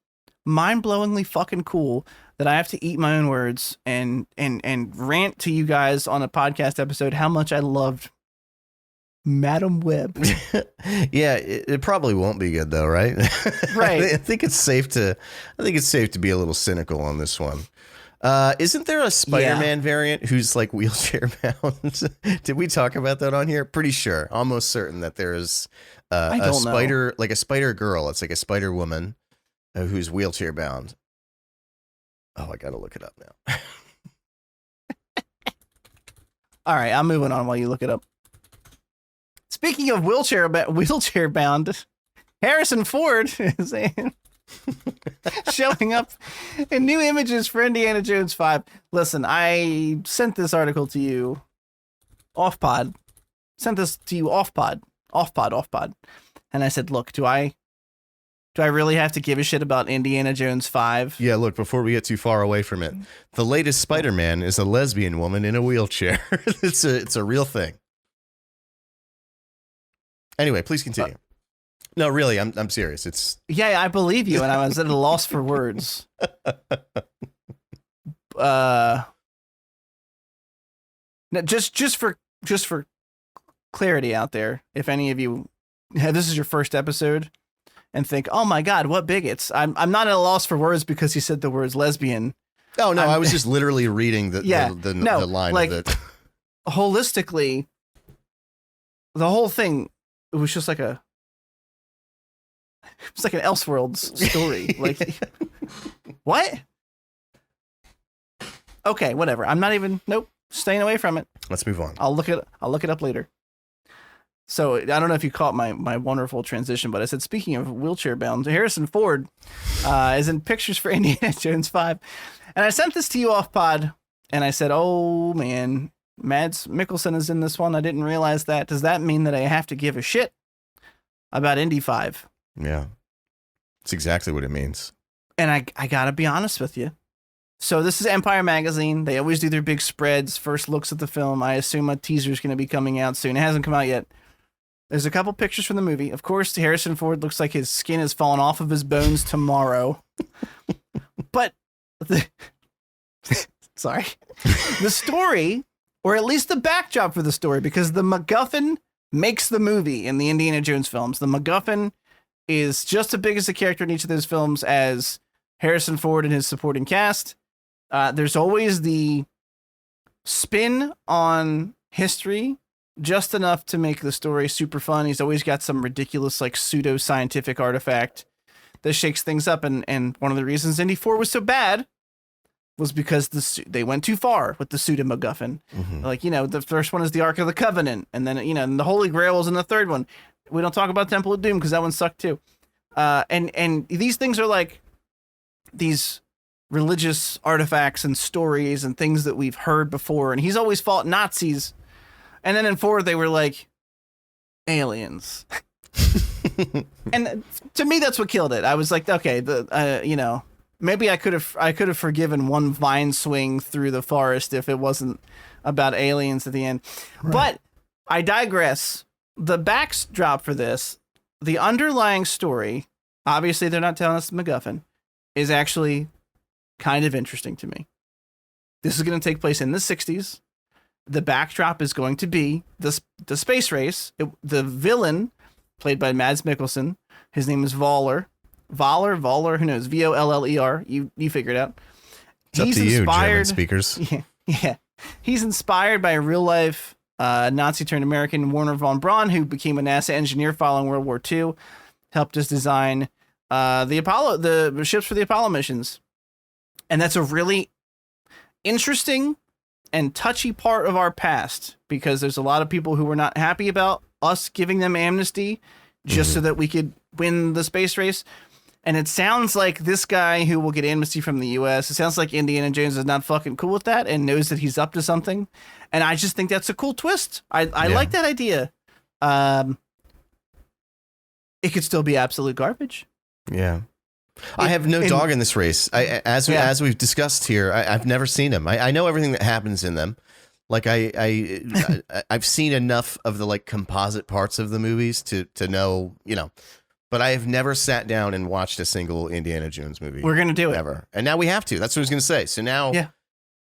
mind-blowingly fucking cool that I have to eat my own words and rant to you guys on a podcast episode how much I loved Madam Web. Yeah, it probably won't be good though, right? Right. I think it's safe to be a little cynical on this one. Isn't there a Spider-Man variant who's like wheelchair bound? Did we talk about that on here? Pretty sure, almost certain that there is a spider, like a spider girl. It's like a Spider Woman who's wheelchair bound. Oh, I gotta look it up now. All right, I'm moving on while you look it up. Speaking of wheelchair bound, Harrison Ford is showing up in new images for Indiana Jones 5. Listen, I sent this article to you off pod. And I said, look, do I really have to give a shit about Indiana Jones 5? Yeah, look, before we get too far away from it, the latest Spider-Man is a lesbian woman in a wheelchair. It's a real thing. Anyway, please continue. No, really, I'm serious. It's I believe you, and I was at a loss for words. Now, just for clarity out there, if any of you, this is your first episode, and think, oh my God, what bigots! I'm not at a loss for words because he said the words lesbian. Oh no, I was just literally reading the line like, of it. Holistically, the whole thing. It was just like an Elseworlds story. Like, what? Okay, whatever. I'm not even. Nope. Staying away from it. Let's move on. I'll look it up later. So I don't know if you caught my wonderful transition, but I said, speaking of wheelchair bound, Harrison Ford is in pictures for Indiana Jones 5, and I sent this to you off pod, and I said, oh man, Mads Mikkelsen is in this one. I didn't realize that. Does that mean that I have to give a shit about Indy 5? Yeah. That's exactly what it means. And I gotta be honest with you. So this is Empire Magazine. They always do their big spreads, first looks at the film. I assume a teaser is going to be coming out soon. It hasn't come out yet. There's a couple pictures from the movie. Of course, Harrison Ford looks like his skin has fallen off of his bones tomorrow. But sorry. The story, or at least the backdrop for the story, because the MacGuffin makes the movie in the Indiana Jones films. The MacGuffin is just as big as the character in each of those films as Harrison Ford and his supporting cast. There's always the spin on history, just enough to make the story super fun. He's always got some ridiculous, like, pseudo-scientific artifact that shakes things up. And one of the reasons Indy 4 was so bad was because they went too far with the pseudo MacGuffin. Mm-hmm. Like, the first one is the Ark of the Covenant, and then, and the Holy Grail was in the third one. We don't talk about Temple of Doom because that one sucked too. And these things are like these religious artifacts and stories and things that we've heard before. And he's always fought Nazis. And then in 4, they were like aliens. And to me, that's what killed it. I was like, okay, maybe I could have forgiven one vine swing through the forest if it wasn't about aliens at the end. Right. But I digress. The backdrop for this, the underlying story, obviously they're not telling us the MacGuffin, is actually kind of interesting to me. This is going to take place in the 60s. The backdrop is going to be the space race. The villain, played by Mads Mikkelsen, his name is Voller, who knows? Voller. You figure it out. It's up to you, German speakers. Yeah. He's inspired by a real life Nazi turned American Werner von Braun, who became a NASA engineer following World War II, helped us design the ships for the Apollo missions. And that's a really interesting and touchy part of our past, because there's a lot of people who were not happy about us giving them amnesty just so that we could win the space race. And it sounds like this guy who will get amnesty from the US, it sounds like Indiana Jones is not fucking cool with that and knows that he's up to something. And I just think that's a cool twist. I like that idea. It could still be absolute garbage. Yeah. I have no dog in this race. As we've discussed here, I've never seen them. I know everything that happens in them. Like I've seen enough of the like composite parts of the movies to know, but I have never sat down and watched a single Indiana Jones movie. We're gonna do it ever, and now we have to. That's what I was gonna say. So now,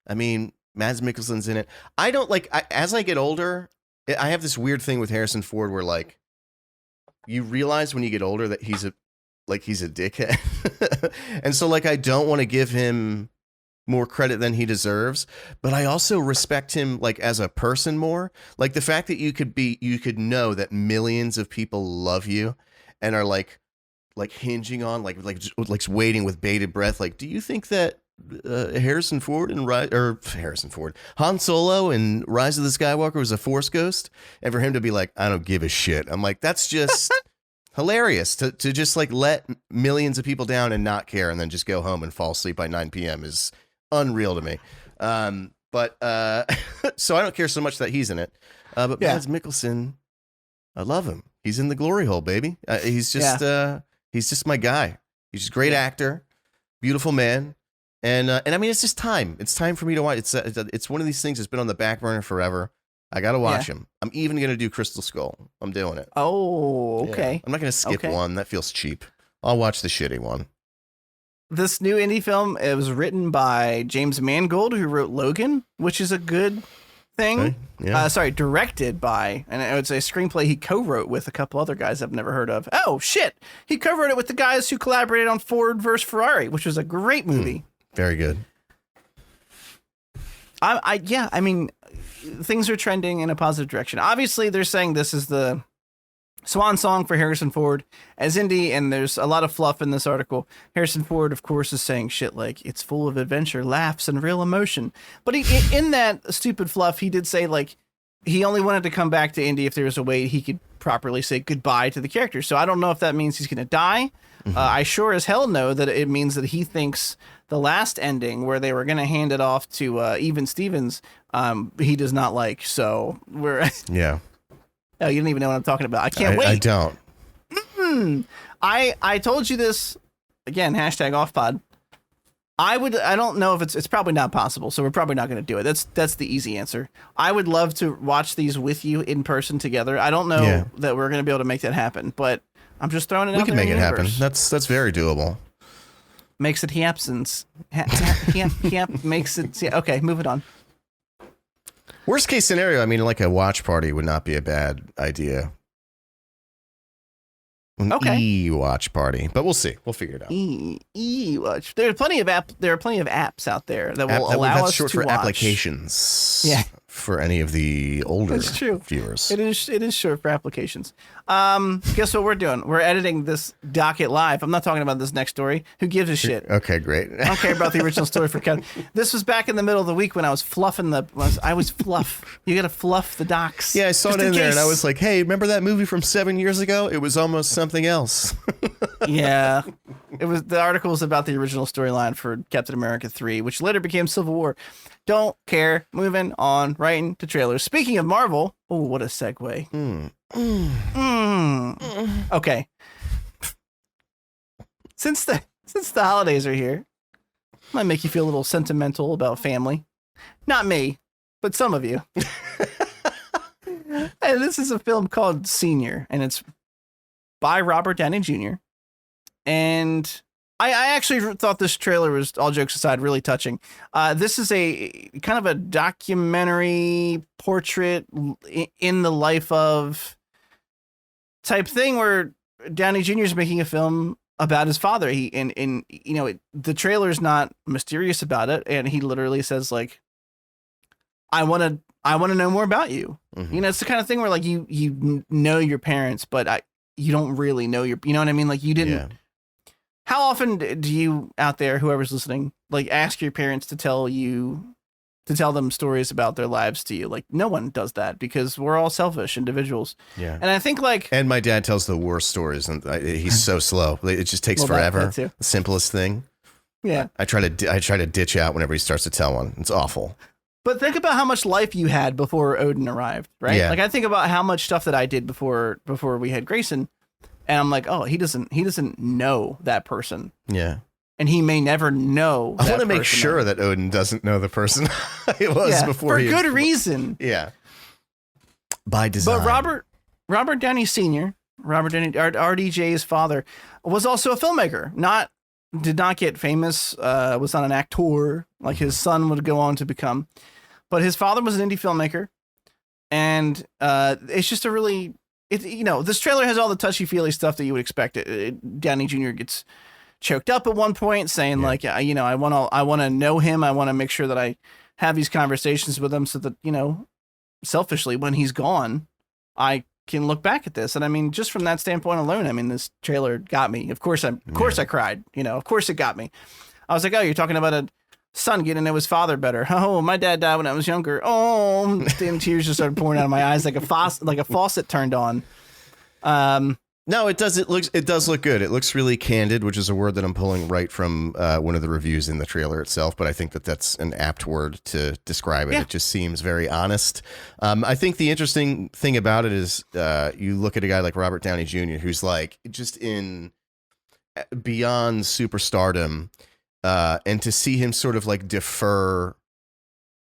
I mean, Mads Mikkelsen's in it. I don't like. As I get older, I have this weird thing with Harrison Ford where like you realize when you get older that he's a dickhead, and so like I don't want to give him more credit than he deserves, but I also respect him like as a person more. Like the fact that you could know that millions of people love you and are like hinging on like waiting with bated breath. Like, do you think that Harrison Ford, Han Solo and Rise of the Skywalker was a Force ghost? And for him to be like, I don't give a shit. I'm like, that's just hilarious to just like let millions of people down and not care and then just go home and fall asleep by 9 p.m. is unreal to me. But so I don't care so much that he's in it. But Mads Mikkelsen, I love him. He's in the glory hole, baby. He's just my guy. He's just a great actor, beautiful man. And I mean, it's just time. It's time for me to watch. It's one of these things that's been on the back burner forever. I got to watch him. I'm even going to do Crystal Skull. I'm doing it. Oh, okay. Yeah. I'm not going to skip one. That feels cheap. I'll watch the shitty one. This new indie film, it was written by James Mangold, who wrote Logan, which is a good thing. Okay. Yeah. Directed by, and it's a screenplay he co-wrote with a couple other guys I've never heard of. Oh, shit. He co-wrote it with the guys who collaborated on Ford vs. Ferrari, which was a great movie. Very good. I mean, things are trending in a positive direction. Obviously, they're saying this is the swan song for Harrison Ford as Indy, and there's a lot of fluff in this article. Harrison Ford, of course, is saying shit like it's full of adventure, laughs, and real emotion. But in that stupid fluff, he did say like he only wanted to come back to Indy if there was a way he could properly say goodbye to the character. So I don't know if that means he's going to die. I sure as hell know that it means that he thinks the last ending where they were going to hand it off to Even Stevens, he does not like. So we're Oh, you don't even know what I'm talking about. I can't wait. I don't. I told you this again. #offpod. I don't know if it's probably not possible. So we're probably not going to do it. That's the easy answer. I would love to watch these with you in person together. I don't know that we're going to be able to make that happen, but I'm just throwing it out there. We can make it happen. That's very doable. Makes it happens. Makes it. Yeah, okay, move it on. Worst case scenario, I mean, like a watch party would not be a bad idea. E-watch party, but we'll see. We'll figure it out. E-watch. There are plenty of apps out there that will allow us to watch. That's short for applications. Yeah. For any of the older viewers. It is short for applications. Guess what we're doing? We're editing this docket live. I'm not talking about this next story. Who gives a shit? Okay, great. I don't care about the original story for Kevin. This was back in the middle of the week when I was fluffing I was fluff. You got to fluff the docs. Yeah, I saw it in there and I was like, hey, remember that movie from 7 years ago? It was almost something else. Yeah. The article was about the original storyline for Captain America 3, which later became Civil War. Don't care. Moving on right into trailers. Speaking of Marvel, oh, what a segue. Okay. Since the holidays are here, might make you feel a little sentimental about family. Not me, but some of you. And this is a film called Senior, and it's by Robert Downey Jr. And I actually thought this trailer was, all jokes aside, really touching. This is a kind of a documentary portrait in the life of type thing where Downey Jr. is making a film about his father. The trailer is not mysterious about it, and he literally says like, I want to know more about you. Mm-hmm. You know, it's the kind of thing where like you know your parents, but you don't really know you know what I mean? Like you didn't. Yeah. How often do you out there, whoever's listening, like ask your parents to tell them stories about their lives to you? Like no one does that because we're all selfish individuals. Yeah. And I think and my dad tells the worst stories and he's so slow. It just takes forever. The simplest thing. Yeah. I try to ditch out whenever he starts to tell one. It's awful. But think about how much life you had before Odin arrived, right? Yeah. Like I think about how much stuff that I did before we had Grayson. And I'm like, oh, he doesn't know that person. Yeah. And he may never know. I want to make sure that Odin doesn't know the person it was before. For good reason. Yeah. By design. But Robert Downey Sr., RDJ's father was also a filmmaker. Did not get famous. Was not an actor like his son would go on to become. But his father was an indie filmmaker, and it's just a really this trailer has all the touchy feely stuff that you would expect. Downey Jr. gets choked up at one point, saying like, I want to know him. I want to make sure that I have these conversations with him, so that selfishly, when he's gone, I can look back at this. And I mean, just from that standpoint alone, I mean, this trailer got me. Of course I cried. Of course it got me. I was like, oh, you're talking about a son getting to know his father better. Oh, my dad died when I was younger. Oh, damn, tears just started pouring out of my eyes like a faucet turned on. No, it does. It does look good. It looks really candid, which is a word that I'm pulling right from one of the reviews in the trailer itself. But I think that that's an apt word to describe it. Yeah. It just seems very honest. I think the interesting thing about it is you look at a guy like Robert Downey Jr., who's like just in beyond superstardom, and to see him sort of like defer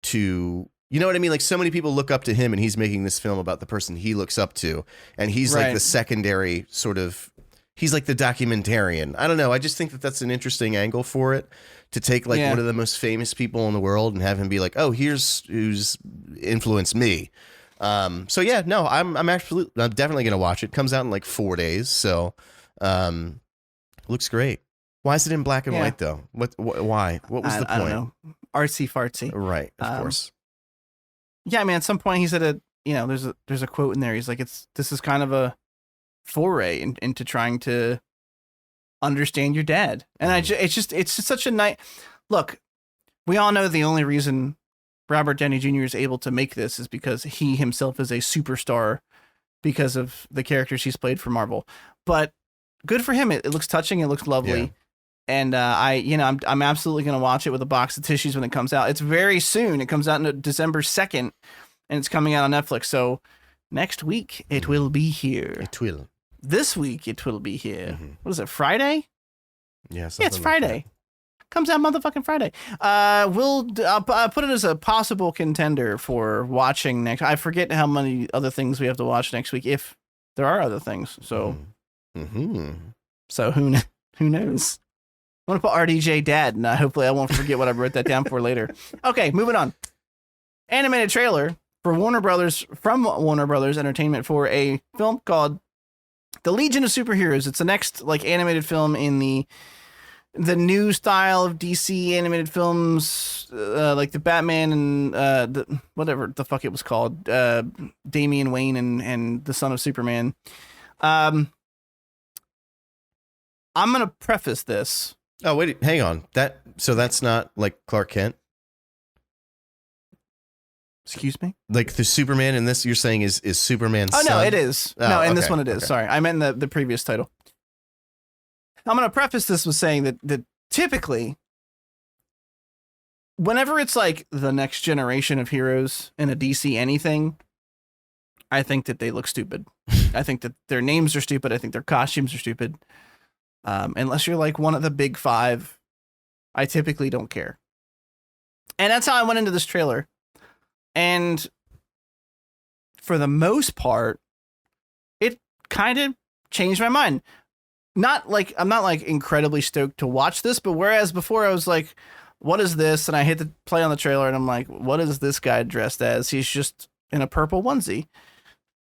to. You know what I mean? Like, so many people look up to him, and he's making this film about the person he looks up to. And he's like the secondary sort of, he's like the documentarian. I don't know. I just think that that's an interesting angle for it, to take like one of the most famous people in the world and have him be like, oh, here's who's influenced me. So yeah, no, I'm definitely going to watch it. Comes out in like 4 days. So, looks great. Why is it in black and white though? Why? What was the point? I don't know. Artsy fartsy. Right. Of course. Yeah, I mean, at some point he said there's a quote in there. He's like, this is kind of a foray into trying to understand your dad. And it's just such a nice look. We all know the only reason Robert Downey Jr. is able to make this is because he himself is a superstar because of the characters he's played for Marvel. But good for him. It looks touching. It looks lovely. Yeah. And I'm absolutely going to watch it with a box of tissues when it comes out. It's very soon. It comes out on December 2nd, and it's coming out on Netflix. So next week it will be here. It will. This week it will be here. Mm-hmm. What is it? Friday? Yeah, it's Friday. Comes out motherfucking Friday. We'll put it as a possible contender for watching next. I forget how many other things we have to watch next week, if there are other things. So, so who knows? I'm going to put RDJ Dad, and hopefully I won't forget what I wrote that down for later. Okay, moving on. Animated trailer from Warner Brothers Entertainment for a film called The Legion of Superheroes. It's the next like animated film in the new style of DC animated films, like the Batman and whatever the fuck it was called, Damian Wayne and the Son of Superman. I'm going to preface this. Oh, wait, hang on. So that's not like Clark Kent? Excuse me? Like the Superman in this, you're saying is Superman's son? Oh, no, it is. No, in this one it is. Okay. Sorry, I meant the previous title. I'm going to preface this with saying that typically, whenever it's like the next generation of heroes in a DC anything, I think that they look stupid. I think that their names are stupid. I think their costumes are stupid. Unless you're like one of the big five, I typically don't care. And that's how I went into this trailer. And for the most part, it kind of changed my mind. I'm not like incredibly stoked to watch this, but whereas before I was like, what is this? And I hit the play on the trailer and I'm like, what is this guy dressed as? He's just in a purple onesie.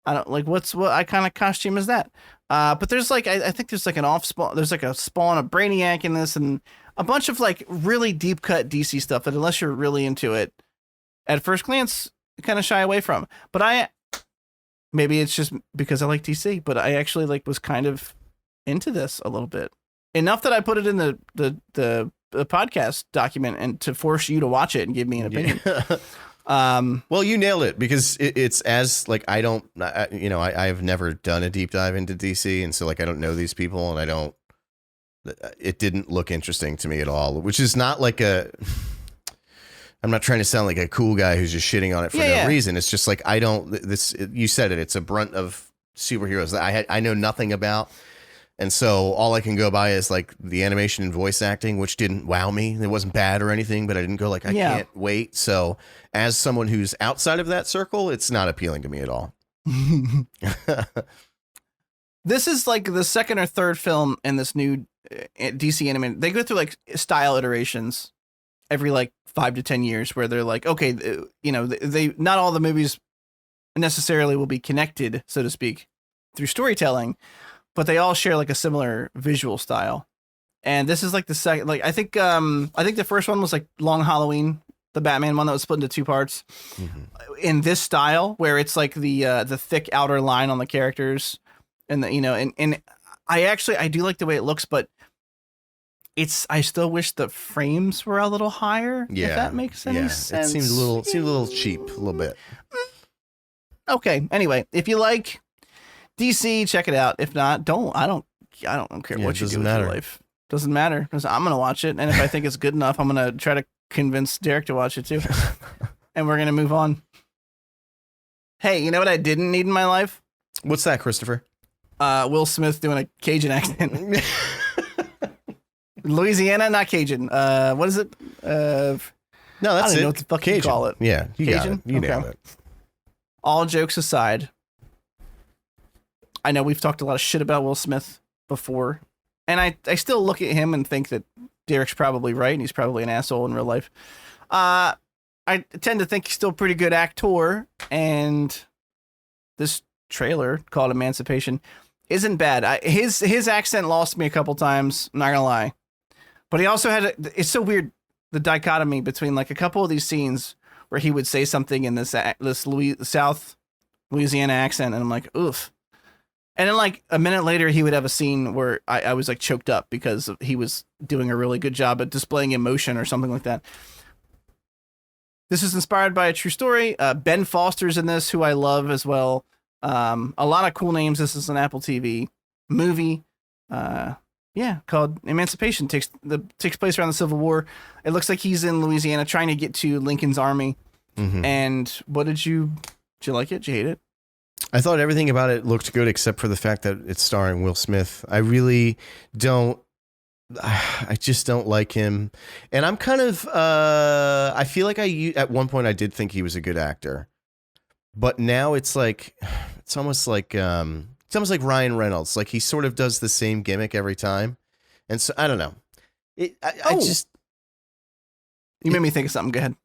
I don't like what kind of costume is that? But there's like, I think there's like an off spawn. There's like a spawn of Brainiac in this and a bunch of like really deep cut DC stuff that unless you're really into it at first glance, you kind of shy away from. But maybe it's just because I like DC, but I actually like was kind of into this a little bit enough that I put it in the podcast document and to force you to watch it and give me an opinion. Yeah. Well, you nailed it because it's as like I've never done a deep dive into DC, and so like I don't know these people, and it didn't look interesting to me at all. Which is not like I'm not trying to sound like a cool guy who's just shitting on it for no reason. It's just like you said it. It's a brunt of superheroes that I know nothing about. And so all I can go by is like the animation and voice acting, which didn't wow me. It wasn't bad or anything, but I didn't go like, I can't wait. So as someone who's outside of that circle, it's not appealing to me at all. This is like the second or third film in this new DC animated. They go through like style iterations every like 5 to 10 years where they're like, okay, they not all the movies necessarily will be connected, so to speak, through storytelling, but they all share like a similar visual style. And this is like the second, like I think the first one was like Long Halloween, the Batman one that was split into 2 parts. Mm-hmm. In this style where it's like the thick outer line on the characters and and I do like the way it looks, but I still wish the frames were a little higher. Yeah, if that makes any sense. It seemed a little cheap, a little bit. Okay. Anyway, if you like DC, check it out. If not, I don't care what you do with your life. Doesn't matter because I'm gonna watch it, and if I think it's good enough, I'm gonna try to convince Derek to watch it too, and we're gonna move on. Hey, you know what I didn't need in my life? What's that, Christopher? Will Smith doing a Cajun accent. Louisiana, not Cajun. What is it? No, that's I don't it. know what the fuck Cajun. you call it. Yeah, you Cajun? got it. You nailed it. All jokes aside, I know we've talked a lot of shit about Will Smith before, and I still look at him and think that Derek's probably right, and he's probably an asshole in real life. I tend to think he's still a pretty good actor, and this trailer called Emancipation isn't bad. His accent lost me a couple times, I'm not gonna lie. But he also had it's so weird, the dichotomy between like a couple of these scenes where he would say something in this South Louisiana accent, and I'm like, oof. And then like a minute later, he would have a scene where I was like choked up because he was doing a really good job at displaying emotion or something like that. This is inspired by a true story. Ben Foster's in this, who I love as well. A lot of cool names. This is an Apple TV movie. Called Emancipation. Takes place around the Civil War. It looks like he's in Louisiana trying to get to Lincoln's army. Mm-hmm. And what did you like it? Did you hate it? I thought everything about it looked good except for the fact that it's starring Will Smith. I just don't like him. And I'm kind of, I feel like at one point I did think he was a good actor, but now it's almost like Ryan Reynolds. Like he sort of does the same gimmick every time. And so I don't know. You made me think of something. Go ahead.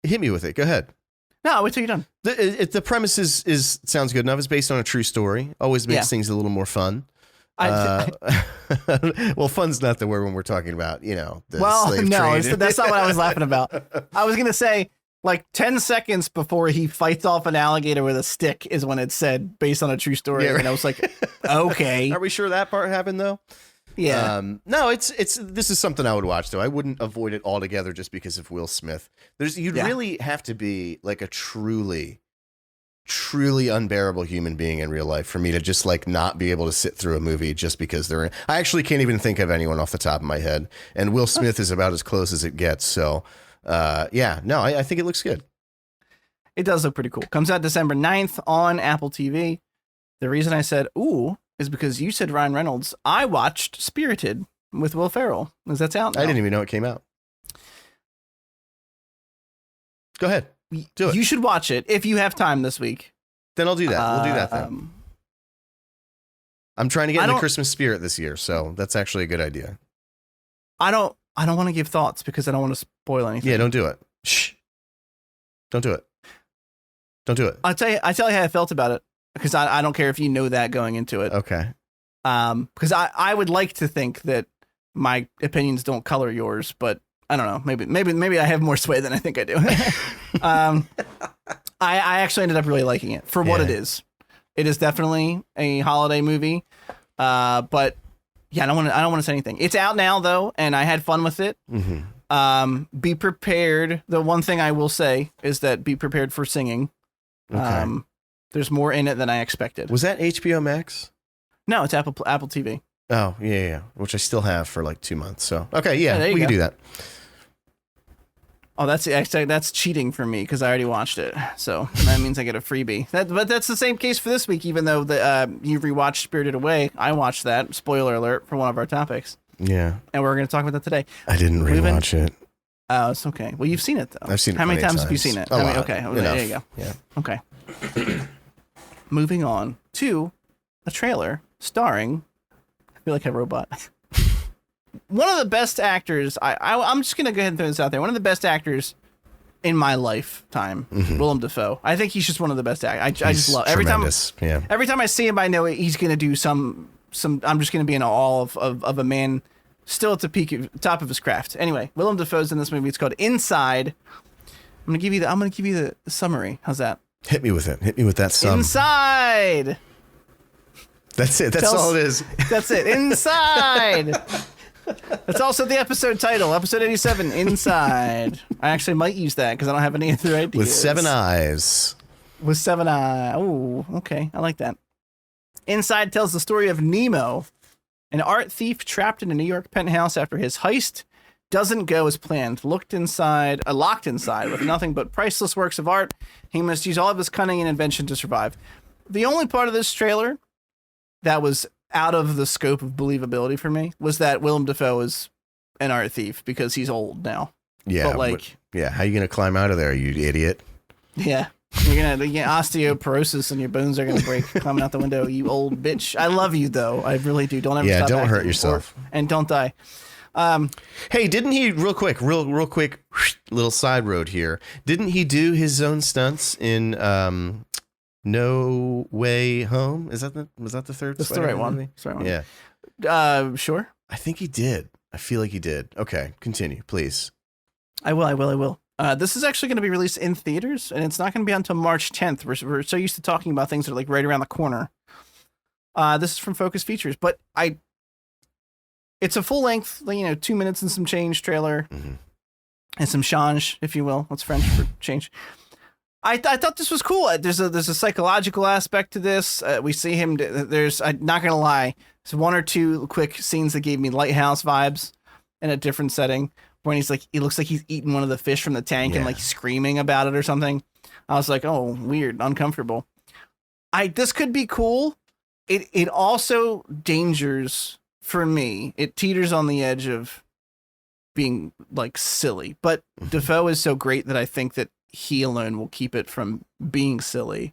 Hit me with it. Go ahead. No, wait till you're done. The premise is sounds good enough. It's based on a true story. Always makes things a little more fun. Well, fun's not the word when we're talking about, the slave trade. That's not what I was laughing about. I was going to say, like 10 seconds before he fights off an alligator with a stick is when it said based on a true story. Yeah, right. And I was like, okay. Are we sure that part happened though? Yeah. No, this is something I would watch though. I wouldn't avoid it altogether just because of Will Smith. You'd really have to be like a truly unbearable human being in real life for me to just like not be able to sit through a movie just because they're in. I actually can't even think of anyone off the top of my head, and Will Smith is about as close as it gets. So, I think it looks good. It does look pretty cool. Comes out December 9th on Apple TV. The reason I said ooh is because you said Ryan Reynolds. I watched Spirited with Will Ferrell. Is that out now? I didn't even know it came out. Go ahead. Do it. You should watch it if you have time this week. Then I'll do that. We'll do that then. I'm trying to get in the Christmas spirit this year, so that's actually a good idea. I don't want to give thoughts because I don't want to spoil anything. Yeah, don't do it. Shh. Don't do it. Don't do it. I tell you how I felt about it because I don't care if you know that going into it. Okay. Because I would like to think that my opinions don't color yours, but I don't know. Maybe I have more sway than I think I do. I actually ended up really liking it for what it is. It is definitely a holiday movie. But yeah, I don't want to say anything. It's out now though, and I had fun with it. Mm-hmm. Be prepared. The one thing I will say is that be prepared for singing. Okay. There's more in it than I expected. Was that HBO Max? No, it's Apple TV. Oh, yeah. Which I still have for like 2 months. So, okay, yeah, we can do that. Oh, that's cheating for me because I already watched it. So that means I get a freebie. But that's the same case for this week, even though you rewatched Spirited Away. I watched that. Spoiler alert for one of our topics. Yeah. And we're going to talk about that today. I didn't rewatch it. Oh, it's okay. Well, you've seen it, though. I've seen it. How many times have you seen it? A lot. Okay. Enough. There you go. Yeah. Okay. Moving on to a trailer starring, I feel like a robot, one of the best actors. I'm just going to go ahead and throw this out there. One of the best actors in my lifetime, Willem Dafoe. I think he's just one of the best actors. I just love every time I see him, I know he's going to do some. I'm just going to be in awe of a man still at the top of his craft. Anyway, Willem Dafoe's in this movie. It's called Inside. I'm going to give you the summary. How's that? Hit me with it. Hit me with that sum. Inside. That's it. That's all it is. That's it. Inside. That's also the episode title, episode 87, Inside. I actually might use that because I don't have any other ideas. With 7 eyes. With 7 eyes. Oh, okay. I like that. Inside tells the story of Nemo, an art thief trapped in a New York penthouse after his heist doesn't go as planned. Locked inside with nothing but priceless works of art. He must use all of his cunning and invention to survive. The only part of this trailer that was out of the scope of believability for me was that Willem Dafoe is an art thief because he's old now. Yeah. But how are you going to climb out of there, you idiot? Yeah. You're going to get osteoporosis and your bones are going to break climbing out the window, you old bitch. I love you, though. I really do. Don't ever stop don't hurt acting yourself. And don't die. Hey, didn't he, real quick, little side road here. Didn't he do his own stunts in No Way Home? Was that the third? That's the right one. That's the right one. Yeah. Sure. I think he did. I feel like he did. Okay, continue, please. I will. This is actually going to be released in theaters, and it's not going to be until March 10th. We're so used to talking about things that are like right around the corner. This is from Focus Features, but it's a full length, 2 minutes and some change trailer, and some change, if you will. What's French for change? I thought this was cool. There's a psychological aspect to this. We see him. I'm not gonna lie. There's 1 or 2 quick scenes that gave me Lighthouse vibes in a different setting. When he looks like he's eating one of the fish from the tank and like screaming about it or something. I was like, oh, weird, uncomfortable. This could be cool. It also dangers for me. It teeters on the edge of being like silly, but Dafoe is so great that I think that he alone will keep it from being silly.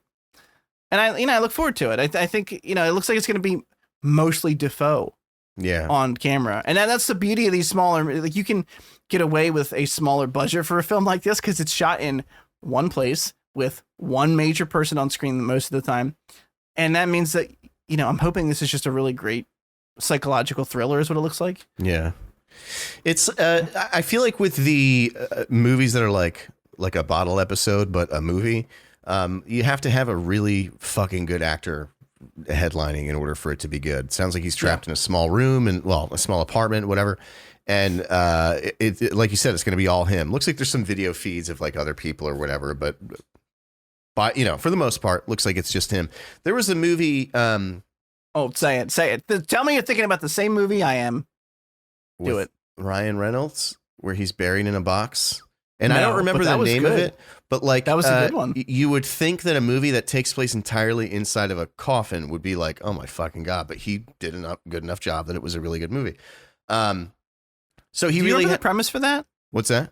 And I look forward to it. I think, it looks like it's going to be mostly Dafoe. Yeah. On camera. And that's the beauty of these smaller, like you can get away with a smaller budget for a film like this because it's shot in one place with one major person on screen most of the time. And that means that, I'm hoping this is just a really great psychological thriller is what it looks like. Yeah. It's, I feel like with the movies that are like a bottle episode, but a movie, you have to have a really fucking good actor headlining in order for it to be good. Sounds like he's trapped in a small room and a small apartment, whatever. And it like you said, it's going to be all him. Looks like there's some video feeds of like other people or whatever, but for the most part, looks like it's just him. There was a movie. Say it. Tell me you're thinking about the same movie I am. Do it. Ryan Reynolds, where he's buried in a box. And I don't remember the name of it, but like that was a good one. You would think that a movie that takes place entirely inside of a coffin would be like, oh my fucking God, but he did a good enough job that it was a really good movie. So he Do you really remember the premise for that? What's that?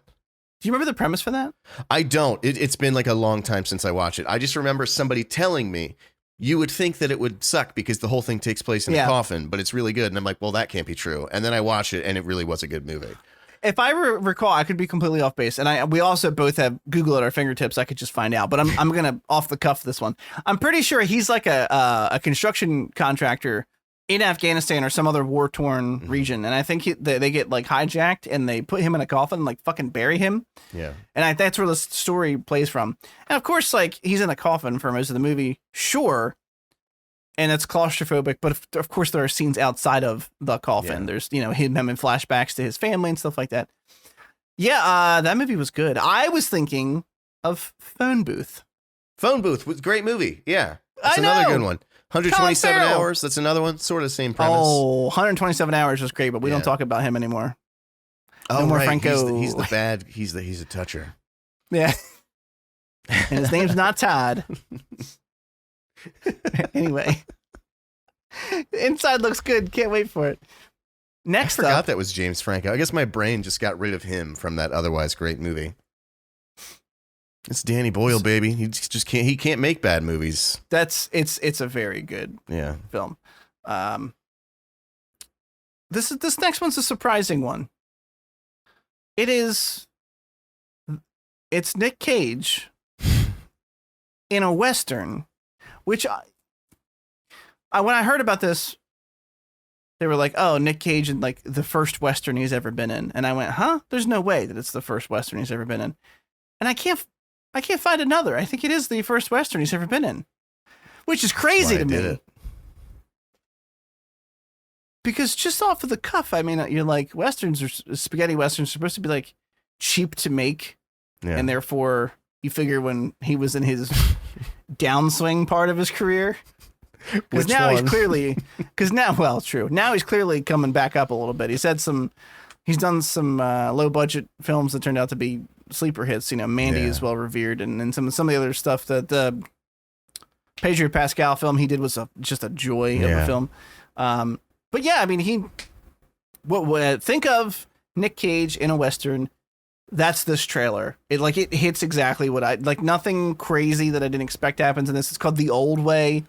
Do you remember the premise for that? I don't. It's been like a long time since I watched it. I just remember somebody telling me you would think that it would suck because the whole thing takes place in a coffin, but it's really good. And I'm like, well, that can't be true. And then I watched it and it really was a good movie. If I recall, I could be completely off base, and we also both have Google at our fingertips. I could just find out, but I'm gonna off the cuff this one. I'm pretty sure he's like a construction contractor in Afghanistan or some other war torn region, and I think they get like hijacked and they put him in a coffin and like fucking bury him. Yeah, and that's where the story plays from. And of course, like he's in a coffin for most of the movie, sure. And it's claustrophobic, but of course there are scenes outside of the coffin. Yeah. There's, him in flashbacks to his family and stuff like that. Yeah, that movie was good. I was thinking of Phone Booth. Phone Booth was a great movie. Yeah, that's another good one. 127 Hours. That's another one. Sort of the same premise. Oh, 127 Hours was great, but we don't talk about him anymore. Oh, no more Franco. He's the bad. He's a toucher. Yeah, and his name's not Todd. Anyway, Inside looks good. Can't wait for it. Next I forgot that was James Franco. I guess my brain just got rid of him from that otherwise great movie. It's Danny Boyle, baby. He just can't. He can't make bad movies. It's a very good film. This next one's a surprising one. It's Nick Cage in a Western, which when I heard about this, they were like, "Oh, Nick Cage in like the first Western he's ever been in," and I went, "Huh? There's no way that it's the first Western he's ever been in," and I can't find another. I think it is the first Western he's ever been in, which is crazy to me. Because just off of the cuff, I mean, you're like, spaghetti Westerns are supposed to be like cheap to make, and therefore you figure when he was in his downswing part of his career. Because now he's clearly, now he's clearly coming back up a little bit. He's done some low budget films that turned out to be sleeper hits. Mandy is well revered, and some of the other stuff that the Pedro Pascal film he did was just a joy of a film. But yeah, I mean, think of Nick Cage in a Western. That's this trailer. It hits exactly what I like. Nothing crazy that I didn't expect happens in this. It's called The Old Way.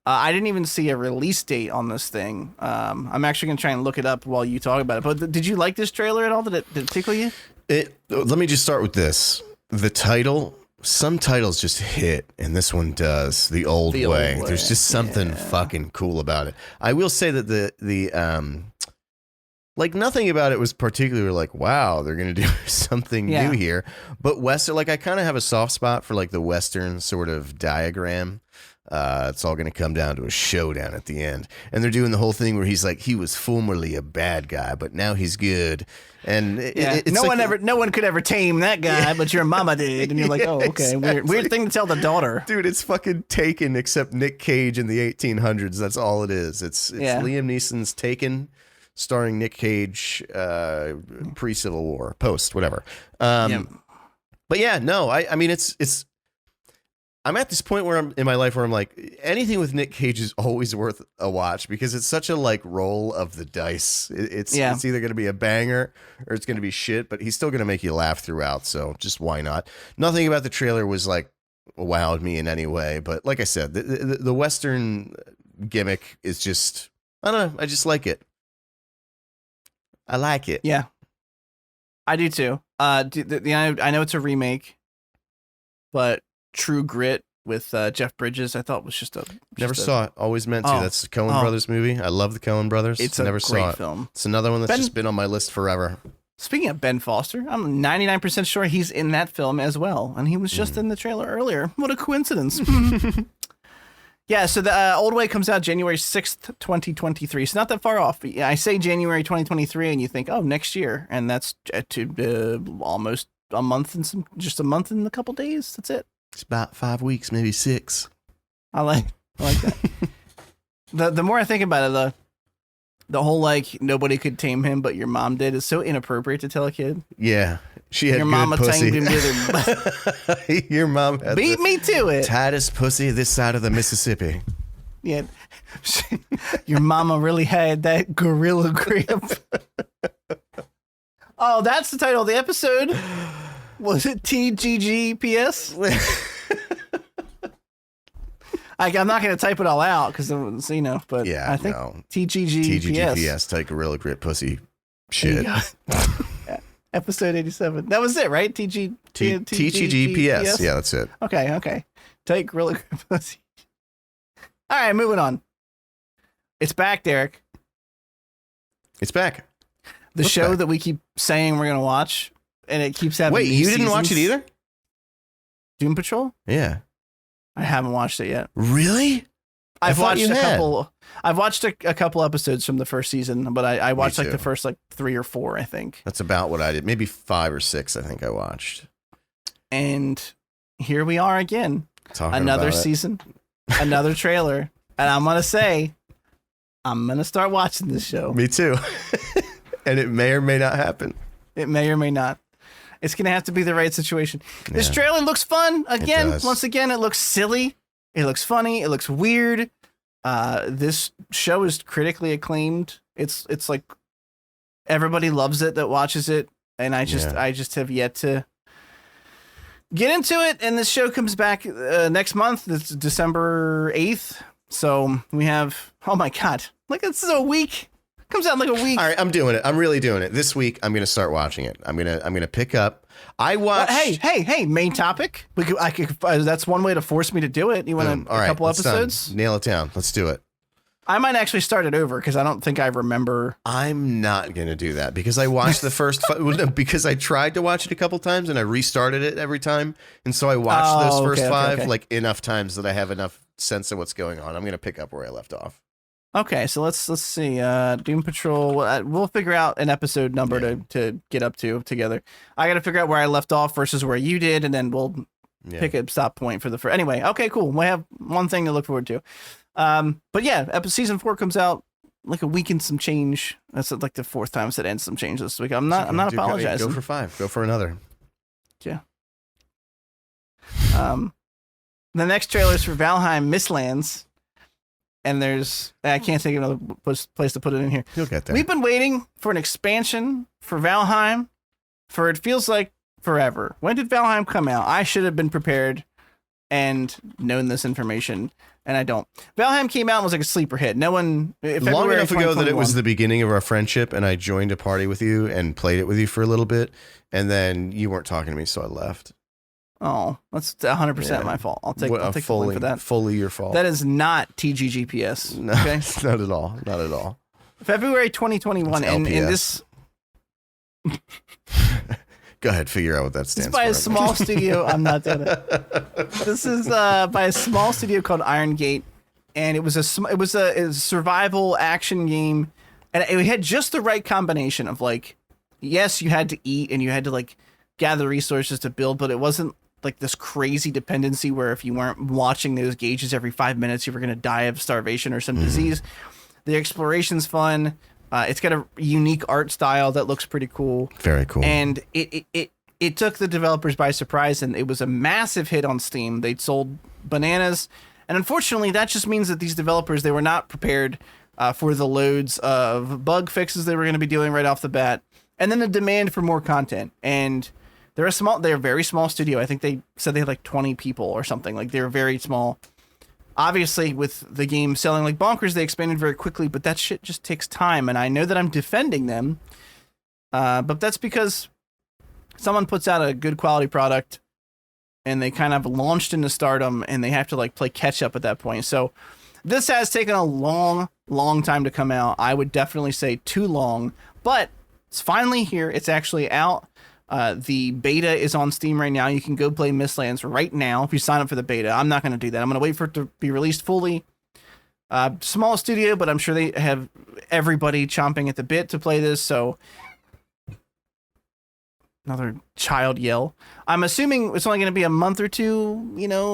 I didn't even see a release date on this thing. I'm actually going to try and look it up while you talk about it. But did you like this trailer at all? Did it tickle you? Let me just start with this. The title, some titles just hit, and this one does. The Old Way. There's just something fucking cool about it. I will say that the like nothing about it was particularly like, wow, they're going to do something new here. But Western, like I kind of have a soft spot for like the Western sort of diagram. It's all going to come down to a showdown at the end. And they're doing the whole thing where he's like, he was formerly a bad guy, but now he's good. And it's no one could ever tame that guy, but your mama did. And you're like, oh, okay. Exactly. Weird thing to tell the daughter. Dude, it's fucking Taken, except Nick Cage in the 1800s. That's all it is. It's Liam Neeson's Taken, starring Nick Cage, pre-Civil War, post, whatever. But yeah, no, I mean, it's I'm at this point where I'm in my life where I'm like, anything with Nick Cage is always worth a watch because it's such a like roll of the dice. It's either going to be a banger or it's going to be shit, but he's still going to make you laugh throughout. So just why not? Nothing about the trailer was like wowed me in any way. But like I said, the Western gimmick is just, I don't know. I just like it. I like it. Yeah, I do too. I know it's a remake, but True Grit with Jeff Bridges, I thought was never saw it. Always meant to. That's the Coen Brothers movie. I love the Coen Brothers. It's never a saw great it. film. It's another one that's just been on my list forever. Speaking of Ben Foster, I'm 99% sure he's in that film as well, and he was just in the trailer earlier. What a coincidence. Yeah, so the Old Way comes out January 6th, 2023. It's not that far off. I say January 2023, and you think, oh, next year, and that's almost a month and just a month and a couple days. That's it. It's about 5 weeks, maybe 6. I like that. The more I think about it, the whole like nobody could tame him, but your mom did is so inappropriate to tell a kid. Yeah, she had your mama tamed him with her. Your mom had beat me to it. Tightest pussy this side of the Mississippi. Yeah, your mama really had that gorilla grip. Oh, that's the title of the episode. Was it TGGPS? I'm not going to type it all out because but I think TGGPS. Tight gorilla grip pussy shit. Episode 87. That was it, right? TGGPS. Yeah, that's it. Okay. Tight gorilla grip pussy. All right, moving on. It's back, Derek. It's back. The show that we keep saying we're going to watch. And it keeps having. Wait, you didn't watch it either? Doom Patrol? Yeah, I haven't watched it yet. Really? I've watched a couple. I've watched a couple episodes from the first season, but I watched like the first 3 or 4, I think. That's about what I did. Maybe 5 or 6, I think I watched. And here we are again. Another season, another trailer, and I'm gonna say, I'm gonna start watching this show. Me too. And it may or may not happen. It may or may not. It's going to have to be the right situation. This trailer looks fun. Once again, it looks silly. It looks funny. It looks weird. This show is critically acclaimed. It's like everybody loves it that watches it. And I just have yet to get into it. And this show comes back next month. It's December 8th. So we have, oh my God, like it's a week. Comes out in like a week. All right, I'm doing it. I'm really doing it. This week, I'm going to start watching it. I'm gonna pick up. I watched. Hey! Main topic. That's one way to force me to do it. You want a couple episodes? Done. Nail it down. Let's do it. I might actually start it over because I don't think I remember. I'm not going to do that because I watched the first because I tried to watch it a couple times and I restarted it every time, and so I watched those first five like enough times that I have enough sense of what's going on. I'm going to pick up where I left off. Okay, so let's see. Doom Patrol. We'll figure out an episode number to get up to together. I got to figure out where I left off versus where you did, and then we'll pick a stop point for the first. Anyway, okay, cool. We have one thing to look forward to. But yeah, season 4 comes out like a week and some change. That's like the 4th time it ends some change this week. I'm not apologizing. Go for 5. Go for another. Yeah. The next trailer is for Valheim Mistlands. And I can't think of another place to put it in here. You'll get there. We've been waiting for an expansion for Valheim for it feels like forever. When did Valheim come out? I should have been prepared and known this information, and I don't. Valheim came out and was like a sleeper hit. No one... Long enough ago that it was the beginning of our friendship, and I joined a party with you and played it with you for a little bit, and then you weren't talking to me, so I left. Oh, that's 100% my fault. I'll take the blame for that. Fully your fault. That is not TGGPS. No, okay? Not at all. Not at all. February 2021, and this... Go ahead, figure out what that stands for. It's by a small studio. I'm not doing it. This is by a small studio called Iron Gate, and it was a survival action game, and it had just the right combination of like, yes, you had to eat and you had to like gather resources to build, but it wasn't like this crazy dependency where if you weren't watching those gauges every 5 minutes, you were going to die of starvation or some disease. The exploration's fun. It's got a unique art style that looks pretty cool. Very cool. And it took the developers by surprise, and it was a massive hit on Steam. They'd sold bananas. And unfortunately, that just means that these developers, they were not prepared for the loads of bug fixes they were going to be doing right off the bat. And then the demand for more content. And they're a very small studio. I think they said they had like 20 people or something. Like they're very small. Obviously, with the game selling like bonkers, they expanded very quickly, but that shit just takes time. And I know that I'm defending them, but that's because someone puts out a good quality product and they kind of launched into stardom and they have to like play catch up at that point. So this has taken a long, long time to come out. I would definitely say too long, but it's finally here. It's actually out. The beta is on Steam right now. You can go play Mistlands right now if you sign up for the beta. I'm not going to do that. I'm going to wait for it to be released fully. Small studio, but I'm sure they have everybody chomping at the bit to play this. So another child yell. I'm assuming it's only going to be a month or two,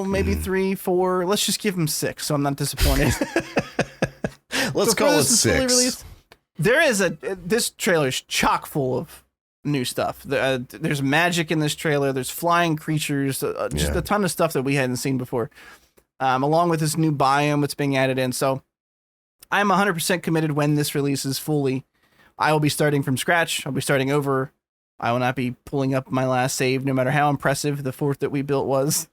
maybe 3, 4. Let's just give them 6. So I'm not disappointed. Let's call it 6. This trailer is chock full of new stuff. There's magic in this trailer. There's flying creatures, just a ton of stuff that we hadn't seen before, along with this new biome that's being added in. So I'm 100% committed when this releases fully. I will be starting from scratch. I'll be starting over. I will not be pulling up my last save, no matter how impressive the fort that we built was.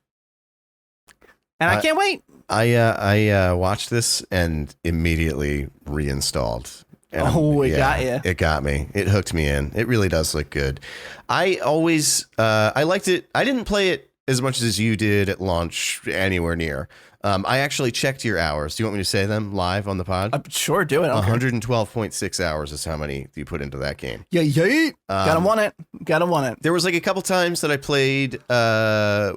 And I can't wait. I watched this and immediately reinstalled. And got you. It got me. It hooked me in. It really does look good. I liked it. I didn't play it as much as you did at launch anywhere near. I actually checked your hours. Do you want me to say them live on the pod? Sure, do it. 112.6 hours is how many you put into that game. Yeah. Gotta want it. There was like a couple times that I played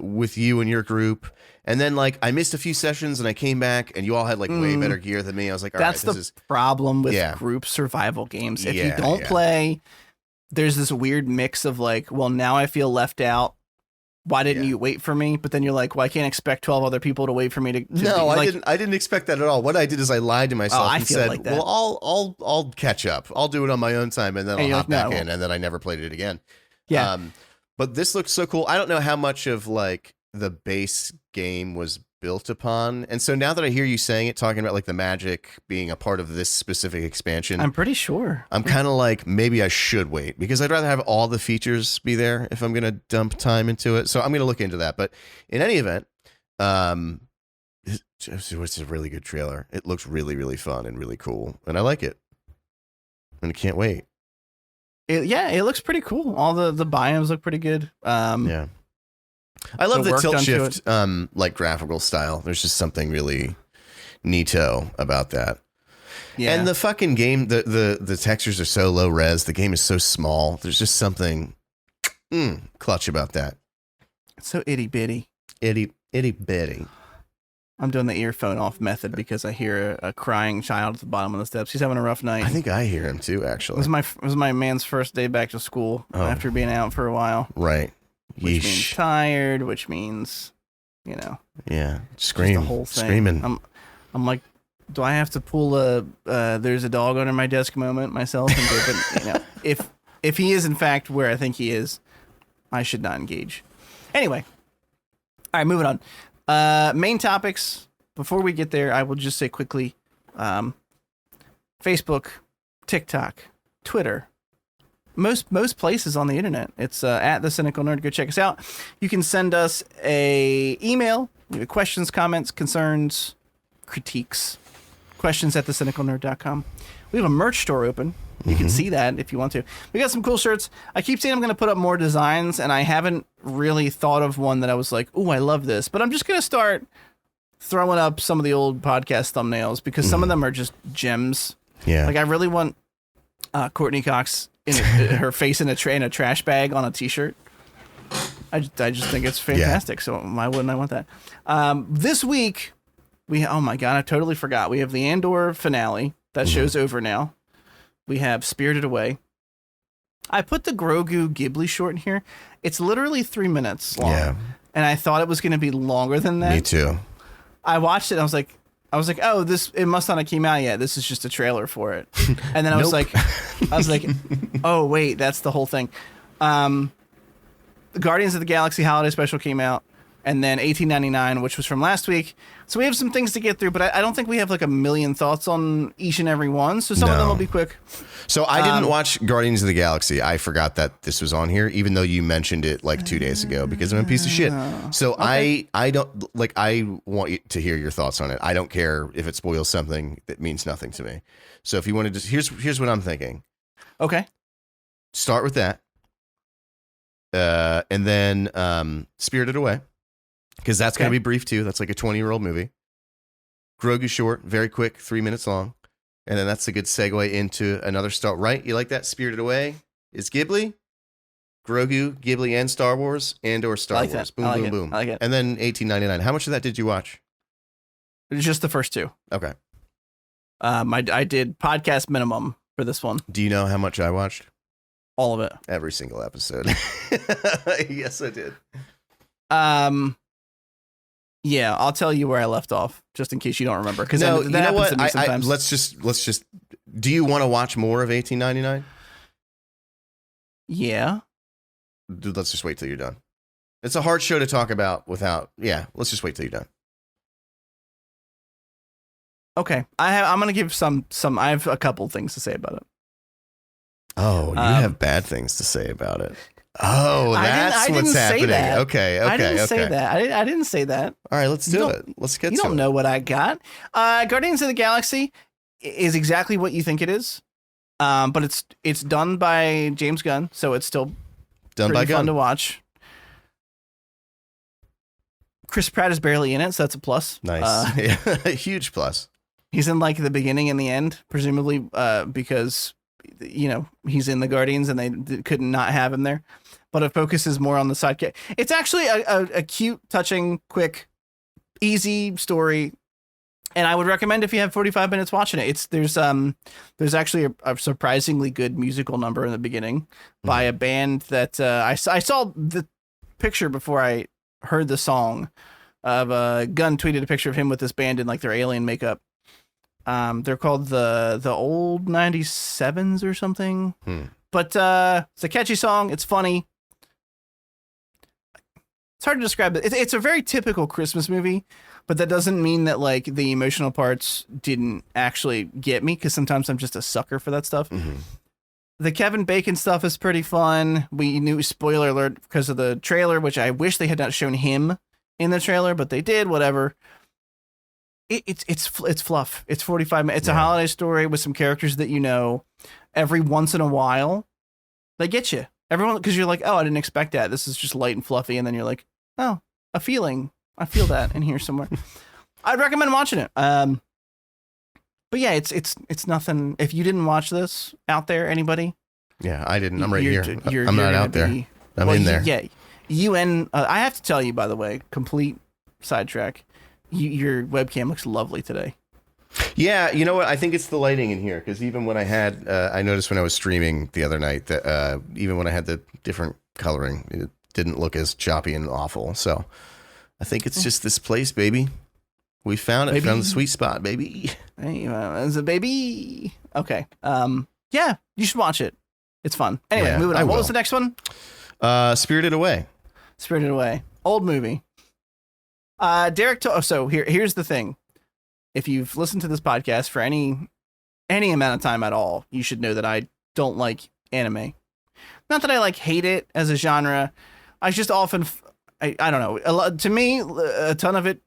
with you and your group. And then, like, I missed a few sessions, and I came back, and you all had, like, way better gear than me. I was like, all right, this is... problem with group survival games. If you don't play, there's this weird mix of, like, well, now I feel left out. Why didn't you wait for me? But then you're like, well, I can't expect 12 other people to wait for me to No, I didn't expect that at all. What I did is I lied to myself and said, like well, I'll catch up. I'll do it on my own time, and then I'll hop back in, and then I never played it again. Yeah. But this looks so cool. I don't know how much of, like, the base game was built upon. And so now that I hear you saying it, talking about like the magic being a part of this specific expansion, I'm pretty sure. I'm kind of like, maybe I should wait because I'd rather have all the features be there if I'm going to dump time into it. So I'm going to look into that. But in any event, it's a really good trailer. It looks really, really fun and really cool. And I like it. And I can't wait. It looks pretty cool. All the biomes look pretty good. Yeah. I love the tilt shift like graphical style. There's just something really neato about that. Yeah. And the fucking game, the textures are so low res. The game is so small. There's just something clutch about that. It's so itty bitty. Itty bitty. I'm doing the earphone off method because I hear a crying child at the bottom of the steps. He's having a rough night. I think I hear him too, actually. It was my man's first day back to school after being out for a while. Right. Which means tired, which means, Yeah. Scream. The whole thing. Screaming. I'm like, do I have to pull there's a dog under my desk moment myself? But, if he is in fact where I think he is, I should not engage. Anyway. All right, moving on. Main topics. Before we get there, I will just say quickly, Facebook, TikTok, Twitter, most places on the internet. It's at The Cynical Nerd. Go check us out. You can send us a email, questions, comments, concerns, critiques, questions@thecynicalnerd.com. We have a merch store open. You can see that if you want to. We got some cool shirts. I keep saying I'm going to put up more designs, and I haven't really thought of one that I was like, ooh, I love this. But I'm just going to start throwing up some of the old podcast thumbnails because some of them are just gems. Yeah. Like I really want Courtney Cox her face in a trash bag on a t-shirt. I just think it's fantastic. Yeah. So why wouldn't I want that? This week oh my God, I totally forgot. We have the Andor finale. That show's over now. We have Spirited Away. I put the Grogu Ghibli short in here. It's literally 3 minutes long. Yeah. And I thought it was going to be longer than that. Me too. I watched it and I was like, oh, it must not have came out yet. This is just a trailer for it. And then I was like, oh wait, that's the whole thing. The Guardians of the Galaxy Holiday Special came out, and then 1899, which was from last week. So we have some things to get through, but I don't think we have like a million thoughts on each and every one. So some of them will be quick. So I didn't watch Guardians of the Galaxy. I forgot that this was on here, even though you mentioned it like 2 days ago because I'm a piece of shit. So okay. I don't like, I want you to hear your thoughts on it. I don't care if it spoils something that means nothing to me. So if you want to just, here's what I'm thinking. Okay. Start with that. And then Spirited Away. Because that's going to be brief, too. That's like a 20-year-old movie. Grogu short, very quick, 3 minutes long. And then that's a good segue into another start. Right? You like that? Spirited Away is Ghibli. Grogu, Ghibli, and Star Wars. Andor, Star Wars. That. Boom, boom, boom. I like it. And then 1899. How much of that did you watch? Just the first two. Okay. I did podcast minimum for this one. Do you know how much I watched? All of it. Every single episode. Yes, I did. Yeah, I'll tell you where I left off, just in case you don't remember. Because no, you know what? Let's just. Do you want to watch more of 1899? Yeah. Dude, let's just wait till you're done. It's a hard show to talk about without. Yeah, let's just wait till you're done. Okay, I'm gonna give some. I have a couple things to say about it. Oh, you have bad things to say about it. Oh, that's what's happening. Okay. I didn't say that. I didn't say that. All right, let's do it. Let's get to it. You don't know what I got. Guardians of the Galaxy is exactly what you think it is, but it's done by James Gunn, so it's still done by Gunn. Fun to watch. Chris Pratt is barely in it, so that's a plus. Nice, yeah, huge plus. He's in like the beginning and the end, presumably because he's in the Guardians and they couldn't not have him there. But it focuses more on the sidekick. It's actually a cute, touching, quick, easy story, and I would recommend if you have 45 minutes watching it. There's actually a surprisingly good musical number in the beginning by a band that I saw the picture before I heard the song. Of Gunn tweeted a picture of him with this band in like their alien makeup. They're called the Old 97s or something. But it's a catchy song. It's funny. It's hard to describe it. It's a very typical Christmas movie, but that doesn't mean that like the emotional parts didn't actually get me, because sometimes I'm just a sucker for that stuff. The Kevin Bacon stuff is pretty fun. We knew, spoiler alert, because of the trailer, which I wish they had not shown him in the trailer, but they did. Whatever. It's fluff. It's 45 minutes. It's a holiday story with some characters that you know. Every once in a while, they get you. Everyone, because you're like, oh, I didn't expect that. This is just light and fluffy, and then you're like, oh, a feeling. I feel that in here somewhere. I'd recommend watching it. But yeah, it's nothing. If you didn't watch this out there, anybody? Yeah, I didn't. I'm right here. I'm not out there. I'm in there. Yeah, you and I have to tell you, by the way, complete sidetrack. Your webcam looks lovely today. Yeah, you know what? I think it's the lighting in here, because even when I had, I noticed when I was streaming the other night that even when I had the different coloring, it didn't look as choppy and awful. So I think it's just this place, baby. We found it. Baby. Found the sweet spot, baby. Hey, it's a baby. Okay. Yeah, you should watch it. It's fun. Anyway, moving on. What was the next one? Spirited Away. Spirited Away. Old movie. Derek. So here's the thing. If you've listened to this podcast for any amount of time at all, you should know that I don't like anime. Not that I like hate it as a genre. I just often, I don't know. To me, a ton of it,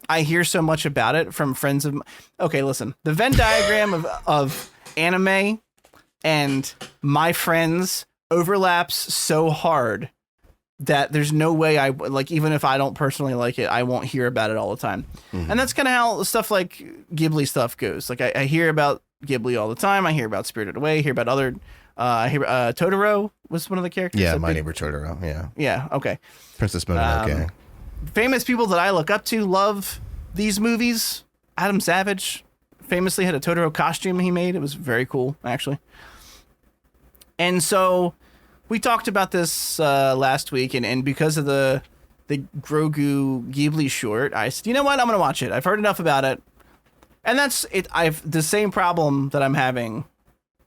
I hear so much about it from friends of. Okay, listen. The Venn diagram of anime and my friends overlaps so hard that there's no way I like, even if I don't personally like it, I won't hear about it all the time. And that's kind of how stuff like Ghibli stuff goes. Like I hear about Ghibli all the time. I hear about Spirited Away, hear about other, I hear Totoro was one of the characters. Yeah. My Neighbor Totoro. Yeah. Yeah. Okay. Princess Mononoke. Famous people that I look up to love these movies. Adam Savage famously had a Totoro costume he made. It was very cool, actually. And so we talked about this last week, and because of the Grogu Ghibli short, I said, you know what? I'm going to watch it. I've heard enough about it. And that's it. I've the same problem that I'm having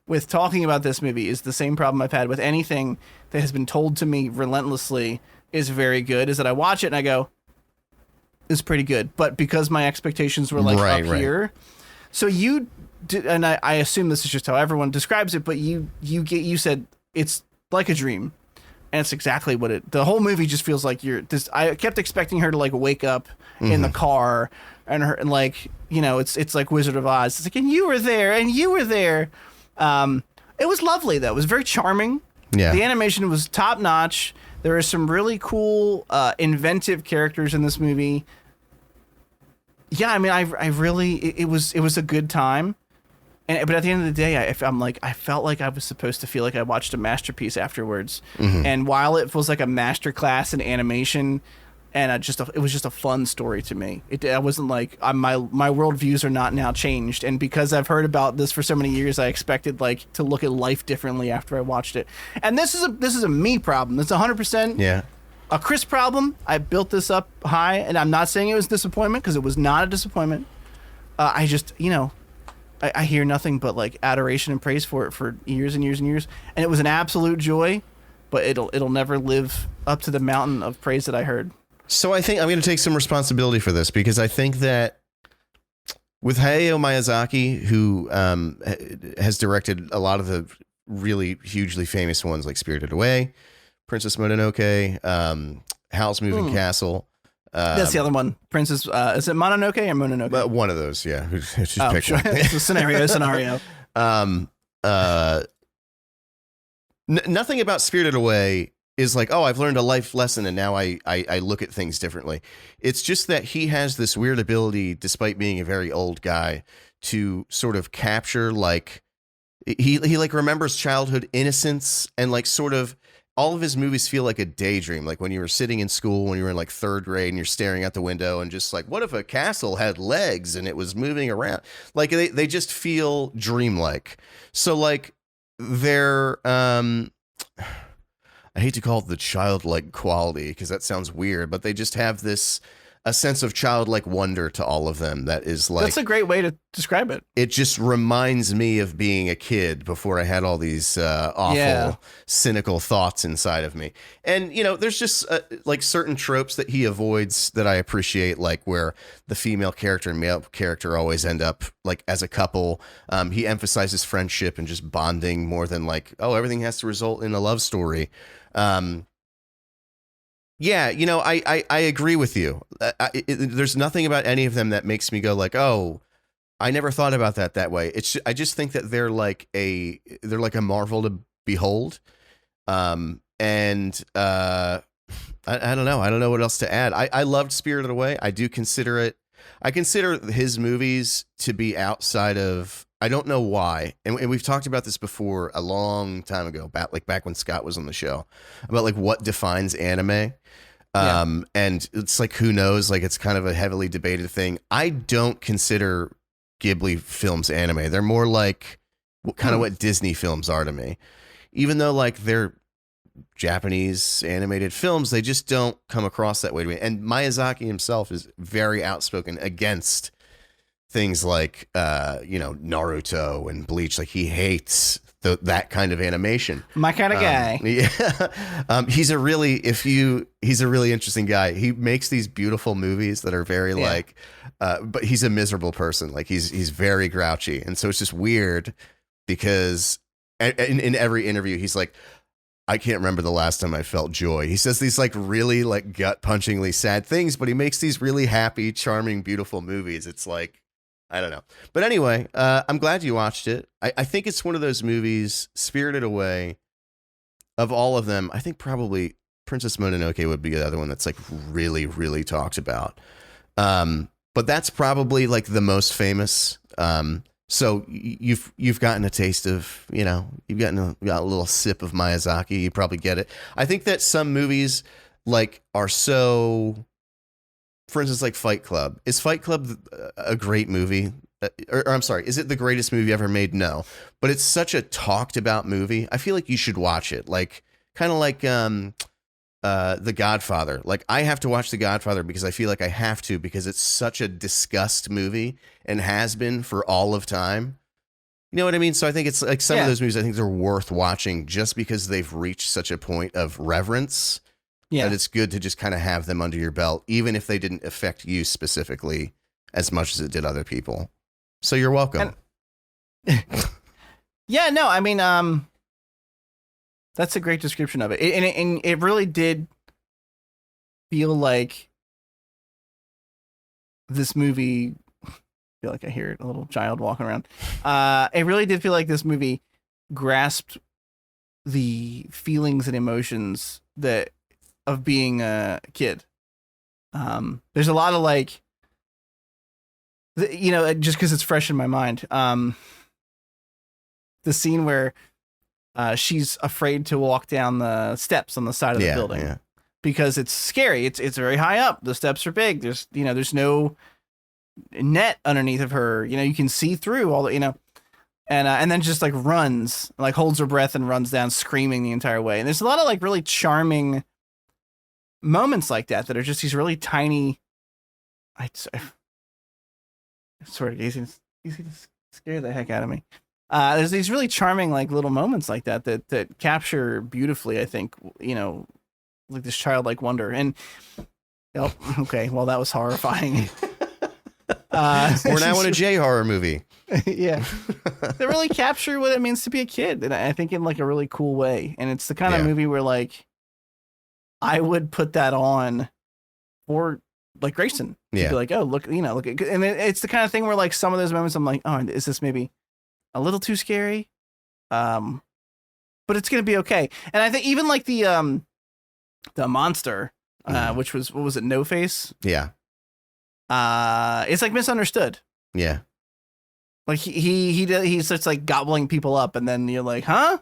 with talking about this movie is the same problem I've had with anything that has been told to me relentlessly is very good, is that I watch it and I go, it's pretty good. But because my expectations were like up here. So you did, and I assume this is just how everyone describes it, but you said it's like a dream. And it's exactly what the whole movie just feels like I kept expecting her to like wake up in the car and like, you know, it's like Wizard of Oz. It's like, and you were there and you were there. It was lovely though. It was very charming. Yeah. The animation was top notch. There are some really cool, inventive characters in this movie. Yeah. I mean, I really, it was a good time. But at the end of the day, I felt like I was supposed to feel like I watched a masterpiece afterwards. And while it feels like a masterclass in animation, and it was just a fun story to me. I wasn't like my worldviews are not now changed, and because I've heard about this for so many years, I expected like to look at life differently after I watched it. And this is a me problem. It's 100% a Chris problem. I built this up high, and I'm not saying it was disappointment because it was not a disappointment. I just I hear nothing but like adoration and praise for it for years and years and years, and it was an absolute joy. But it'll never live up to the mountain of praise that I heard. So I think I'm going to take some responsibility for this, because I think that with Hayao Miyazaki, who has directed a lot of the really hugely famous ones like Spirited Away, Princess Mononoke, Howl's Moving Castle. That's the other one. Princess, is it Mononoke or Mononoke? But one of those, yeah. Just pick sure. one. It's a scenario. Nothing about Spirited Away is like, oh, I've learned a life lesson and now I look at things differently. It's just that he has this weird ability, despite being a very old guy, to sort of capture like he like remembers childhood innocence, and like sort of all of his movies feel like a daydream. Like when you were sitting in school, when you were in like third grade and you're staring out the window and just like, what if a castle had legs and it was moving around? Like they just feel dreamlike. So like they're I hate to call it the childlike quality because that sounds weird, but they just have this a sense of childlike wonder to all of them. That is like, that's a great way to describe it. It just reminds me of being a kid before I had all these awful, cynical thoughts inside of me. And, you know, there's just like certain tropes that he avoids that I appreciate, like where the female character and male character always end up like as a couple. He emphasizes friendship and just bonding more than like, oh, everything has to result in a love story. Yeah, you know, I agree with you. There's nothing about any of them that makes me go like, oh, I never thought about that way. I just think that they're like a marvel to behold. I don't know. I don't know what else to add. I loved Spirited Away. I consider his movies to be outside of, I don't know why. And we've talked about this before a long time ago, back when Scott was on the show, about like what defines anime. And it's like, who knows? Like, it's kind of a heavily debated thing. I don't consider Ghibli films anime. They're more like what Disney films are to me. Even though like they're Japanese animated films, they just don't come across that way to me. And Miyazaki himself is very outspoken against things like Naruto and Bleach. Like, he hates that kind of animation. My kind of guy. Yeah. He's a really interesting guy. He makes these beautiful movies that are very but he's a miserable person. Like, he's very grouchy. And so it's just weird because in every interview, he's like, I can't remember the last time I felt joy. He says these like really like gut punchingly sad things, but he makes these really happy, charming, beautiful movies. It's like, I don't know. But anyway, I'm glad you watched it. I think it's one of those movies, Spirited Away, of all of them, I think probably Princess Mononoke would be the other one that's like really, really talked about. But that's probably like the most famous. So you've gotten a taste of, you've got a little sip of Miyazaki. You probably get it. I think that some movies like are so, for instance, like Fight Club. Is Fight Club a great movie? Or I'm sorry, is it the greatest movie ever made? No, but it's such a talked about movie. I feel like you should watch it. Like, kind of like The Godfather. Like, I have to watch The Godfather because I feel like I have to, because it's such a discussed movie and has been for all of time. You know what I mean? So I think it's like some of those movies, I think they're worth watching just because they've reached such a point of reverence. Yeah. That it's good to just kind of have them under your belt, even if they didn't affect you specifically as much as it did other people. So you're welcome. Yeah, no, I mean, that's a great description of it. And it really did feel like this movie, I feel like I hear a little child walking around. It really did feel like this movie grasped the feelings and emotions of being a kid. There's a lot of like, just because it's fresh in my mind. The scene where she's afraid to walk down the steps on the side of the building because it's scary. It's very high up. The steps are big. There's no net underneath of her. You can see through all the, and then just like runs, like holds her breath and runs down screaming the entire way. And there's a lot of like really charming moments like that are just these really tiny. I swear to easy to scare the heck out of me. There's these really charming like little moments like that capture beautifully, I think, like this childlike wonder. And okay, well, that was horrifying. We're now in a J horror movie. Yeah. They really capture what it means to be a kid, and I think in like a really cool way. And it's the kind of movie where like I would put that on for like Grayson. Yeah. Be like, oh, look, look at, and it's the kind of thing where like some of those moments I'm like, oh, is this maybe a little too scary? But it's gonna be okay. And I think even like the monster, which was, what was it, No Face? Yeah. It's like misunderstood. Yeah. Like he starts like gobbling people up, and then you're like, huh?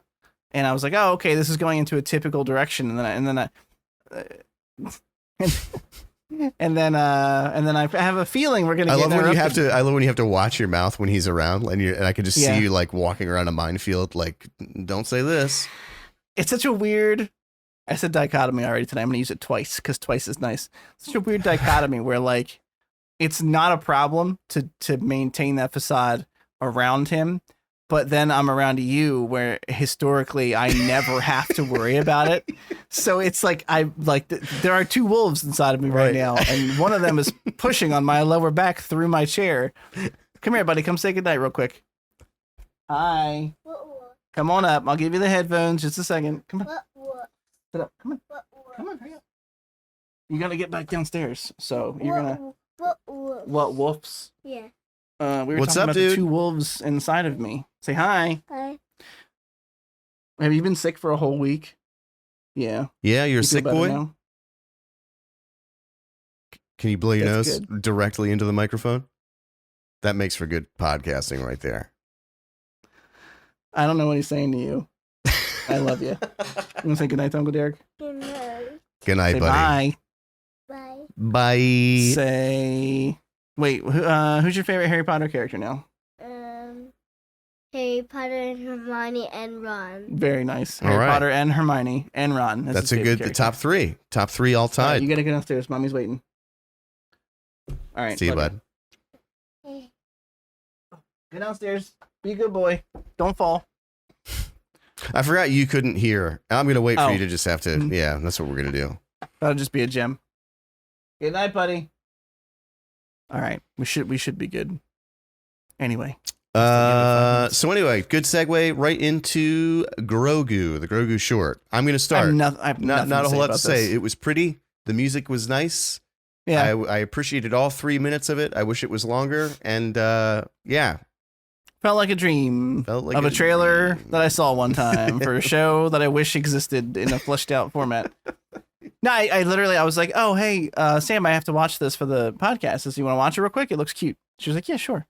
And I was like, oh, okay, this is going into a typical direction. And then I have a feeling we're gonna. I love when you have to watch your mouth when he's around, and I can just see you like walking around a minefield. Like, don't say this. It's such a weird I said dichotomy already tonight. I'm going to use it twice because twice is nice. Such a weird dichotomy where like it's not a problem to maintain that facade around him. But then I'm around you where historically I never have to worry about it. So it's like there are two wolves inside of me right now. And one of them is pushing on my lower back through my chair. Come here, buddy. Come say goodnight real quick. Hi. Come on up. I'll give you the headphones. Just a second. Come on. Sit up. Come on. Come on. Hurry up. You got to get back downstairs. So you're going to... What wolves? Yeah. We were What's talking up, about dude? the two wolves inside of me. Say hi. Hi. Have you been sick for a whole week? Yeah. Yeah, you're a You feel sick better boy. now? Can you blow your That's nose directly into the microphone? That makes for good podcasting right there. I don't know what he's saying to you. I love you. You want to say goodnight to Uncle Derek? Good night. Good night, Say buddy. bye. Bye. Bye. Say... Wait, who's your favorite Harry Potter character now? Harry Potter and Hermione and Ron. Very nice. All Harry right. Potter and Hermione and Ron. That's his a favorite good character. top three. Top three all All right, tied. you gotta go downstairs. Mommy's waiting. All right. See you, love bud. Get downstairs. Be a good boy. Don't fall. I forgot you couldn't hear. I'm going to wait for Oh. you to just have to. Mhm. Yeah, that's what we're going to do. That'll just be a gem. Good night, buddy. All right. We should be good. Anyway. So anyway, good segue right into Grogu, the Grogu short. I'm going to start. I have Not nothing a whole lot to about say. this. It was pretty. The music was nice. Yeah. I appreciated all 3 minutes of it. I wish it was longer. And yeah, Felt like a dream Felt like of a a trailer dream. that I saw one time for a show that I wish existed in a fleshed out format. No, I literally, I was like, oh, hey, Sam, I have to watch this for the podcast. So you want to watch it real quick? It looks cute. She was like, yeah, sure.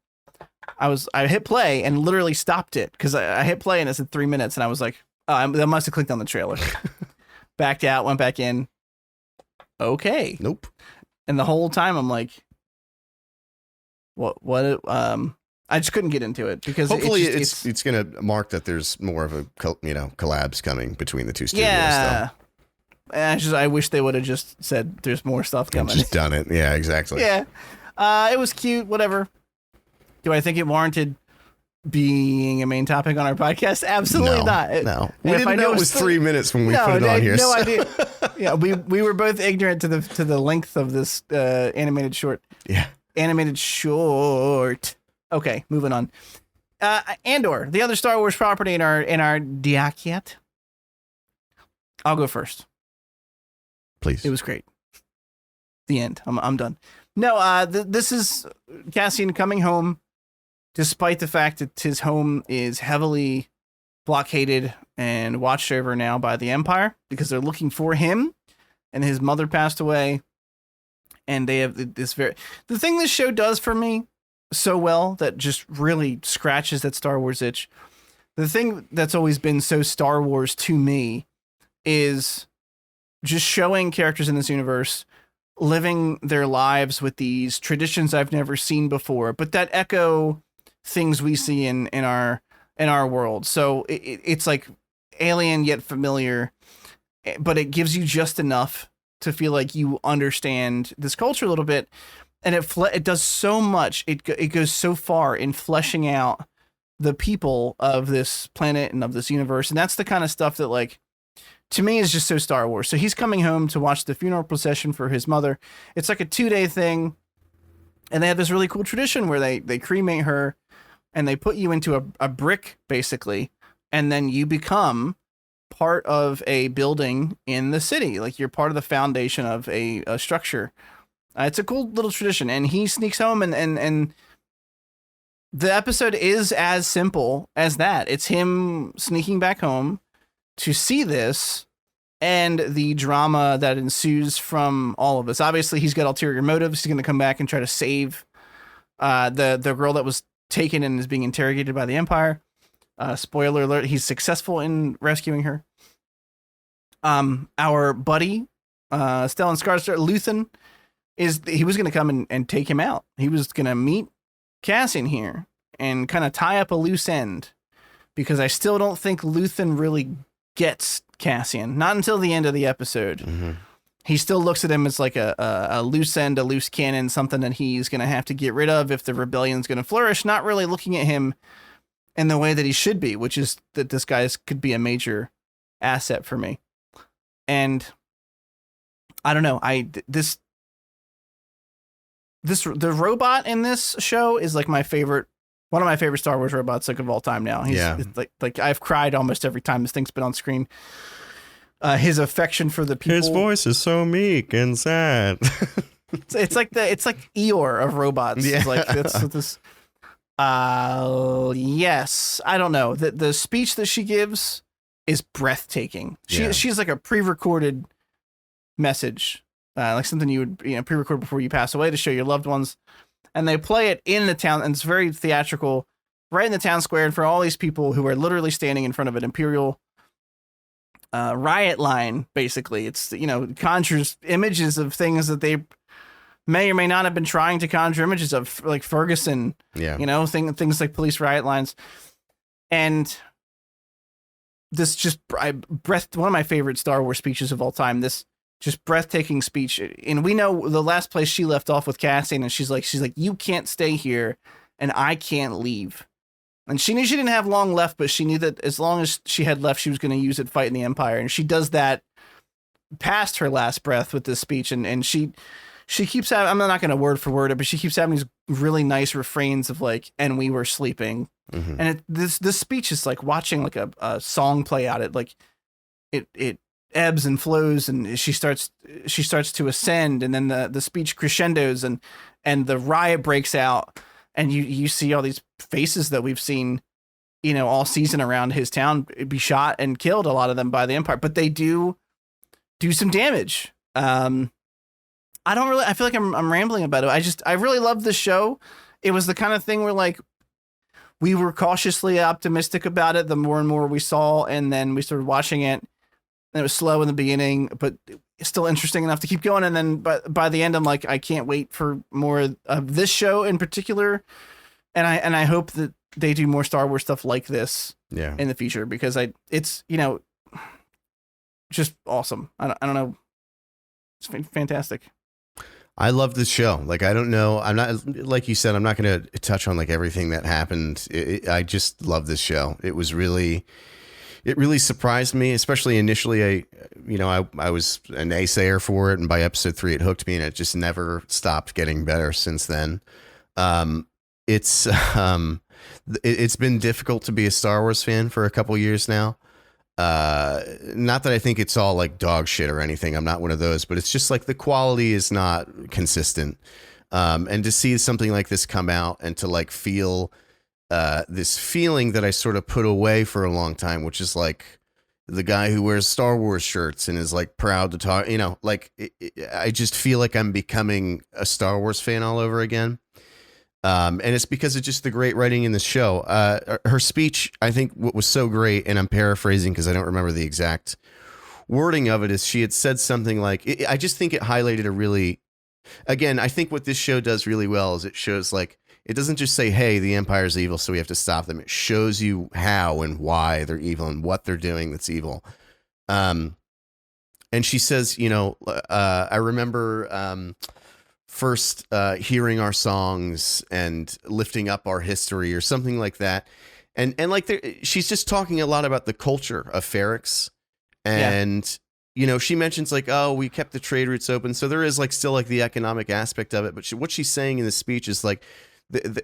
I hit play and literally stopped it because I hit play and it said 3 minutes. And I was like, oh, I must have clicked on the trailer. Backed out, went back in. Okay. nope. And the whole time I'm like, what, I just couldn't get into it because Hopefully it's going to mark that there's more of a collabs coming between the two studios. yeah. And I wish they would have just said there's more stuff though. And coming. just done it. Yeah, exactly. Yeah. It was cute, whatever. Do I think it warranted being a main topic on our podcast? Absolutely not. No. and We if I didn't knew know it it was was 3 minutes when we no, put it I on had here. no so- idea. Yeah, we were both ignorant to the length of this animated short. Yeah. Animated short. Okay, moving on. Andor, the other Star Wars property in our diakiat. I'll go first. Please. It was great. The end. I'm done. No, this is Cassian coming home, despite the fact that his home is heavily blockaded and watched over now by the Empire because they're looking for him, and his mother passed away, and they have this the thing this show does for me so well that just really scratches that Star Wars itch. The thing that's always been so Star Wars to me is just showing characters in this universe living their lives with these traditions I've never seen before, but that echo things we see in our world. So it's like alien yet familiar, but it gives you just enough to feel like you understand this culture a little bit. And it does so much. It goes so far in fleshing out the people of this planet and of this universe. And that's the kind of stuff that, like, to me is just so Star Wars. So he's coming home to watch the funeral procession for his mother. It's like a 2-day thing. And they have this really cool tradition where they cremate her and they put you into a brick, basically. And then you become part of a building in the city. Like, you're part of the foundation of a structure. It's a cool little tradition. And he sneaks home and the episode is as simple as that. It's him sneaking back home to see this and the drama that ensues from all of this. Obviously, he's got ulterior motives. He's going to come back and try to save the girl that was taken and is being interrogated by the Empire. Spoiler alert, he's successful in rescuing her. Our buddy, Stellan Skarsgård, Luthen, he was going to come and take him out. He was going to meet Cassian here and kind of tie up a loose end, because I still don't think Luthen really gets Cassian. Not until the end of the episode. Mm-hmm. He still looks at him as like a loose end, a loose cannon, something that he's going to have to get rid of if the rebellion's going to flourish, not really looking at him in the way that he should be, which is that this guy could be a major asset for me. And I don't know. The robot in this show is like my favorite, one of my favorite Star Wars robots like of all time now. He's like I've cried almost every time this thing's been on screen. His affection for the people. His voice is so meek and sad. It's like Eeyore of robots. Yeah. It's like it's this. Yes, I don't know. The speech that she gives is breathtaking. She's like a pre-recorded message, like something you would pre-record before you pass away to show your loved ones, and they play it in the town, and it's very theatrical, right in the town square, and for all these people who are literally standing in front of an Imperial riot line. Basically, it's conjures images of things that they may or may not have been trying to conjure images of, like Ferguson. Things like police riot lines, and this just one of my favorite Star Wars speeches of all time. This just breathtaking speech, and we know the last place she left off with Cassian, and she's like, you can't stay here, and I can't leave. And she knew she didn't have long left, but she knew that as long as she had left, she was going to use it fighting the Empire. And she does that past her last breath with this speech. And she keeps having, I'm not going to word for word it, but she keeps having these really nice refrains of like, and we were sleeping. Mm-hmm. And this speech is like watching like a song play out. It ebbs and flows, and she starts to ascend, and then the speech crescendos, and the riot breaks out. And you see all these faces that we've seen, all season around his town be shot and killed, a lot of them by the Empire, but they do some damage. I feel like I'm rambling about it. I really love this show. It was the kind of thing where like we were cautiously optimistic about it the more and more we saw, and then we started watching it, and it was slow in the beginning, but it's still interesting enough to keep going. And then by the end, I'm like, I can't wait for more of this show in particular. And I hope that they do more Star Wars stuff like this in the future, because it's just awesome. I don't know. It's fantastic. I love this show. Like, I don't know. I'm not, like you said, I'm not going to touch on like everything that happened. I just love this show. It really surprised me, especially initially. I was a naysayer for it, and by episode 3, it hooked me, and it just never stopped getting better since then. It's been difficult to be a Star Wars fan for a couple years now. Not that I think it's all like dog shit or anything. I'm not one of those, but it's just like the quality is not consistent. And to see something like this come out and to like feel this feeling that I sort of put away for a long time, which is like the guy who wears Star Wars shirts and is like proud to talk, I just feel like I'm becoming a Star Wars fan all over again. And it's because of just the great writing in the show. Her speech, I think what was so great, and I'm paraphrasing because I don't remember the exact wording of it, is she had said something like, I just think it highlighted a really, again, I think what this show does really well is it shows like, it doesn't just say, hey, the Empire's evil, so we have to stop them. It shows you how and why they're evil and what they're doing that's evil. And she says, I remember first hearing our songs and lifting up our history or something like that. And like she's just talking a lot about the culture of Ferrix. And, she mentions like, oh, we kept the trade routes open. So there is like still like the economic aspect of it. But what she's saying in the speech is like,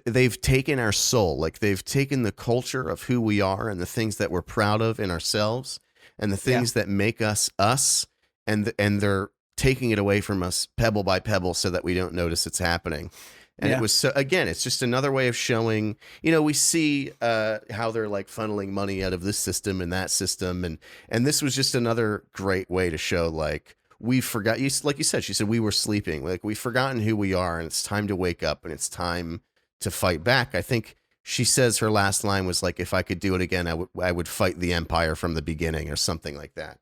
they've taken our soul, like they've taken the culture of who we are and the things that we're proud of in ourselves and the things that make us us, and they're taking it away from us pebble by pebble so that we don't notice it's happening. And it was so, again, it's just another way of showing, we see how they're like funneling money out of this system and that system, and this was just another great way to show like, we forgot, like you said, she said we were sleeping, like we've forgotten who we are, and it's time to wake up, and it's time to fight back. I think she says her last line was like, if I could do it again, I would fight the Empire from the beginning, or something like that.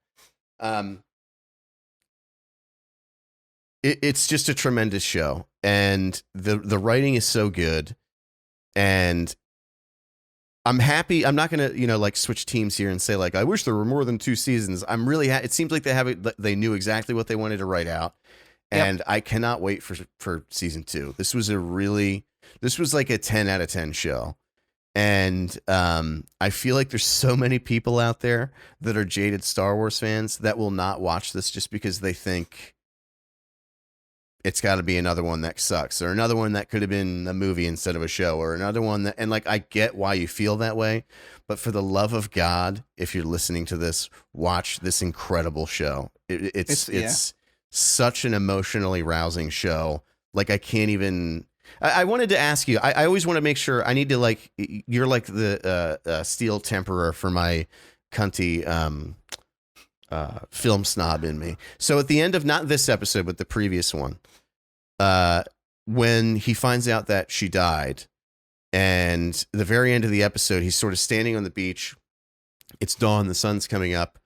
It's just a tremendous show, and the writing is so good, and I'm happy. I'm not gonna, like switch teams here and say like I wish there were more than 2 seasons. I'm really. It seems like they knew exactly what they wanted to write out, and I cannot wait for season 2. This was like a 10 out of 10 show, and I feel like there's so many people out there that are jaded Star Wars fans that will not watch this just because they think it's got to be another one that sucks, or another one that could have been a movie instead of a show, or another one that, and like, I get why you feel that way, but for the love of God, if you're listening to this, watch this incredible show. It's such an emotionally rousing show. Like, I can't even, I wanted to ask you, I always want to make sure, I need to like, you're like the steel temperer for my cunty, film snob in me. So at the end of not this episode, but the previous one, when he finds out that she died, and the very end of the episode, he's sort of standing on the beach. It's dawn, the sun's coming up,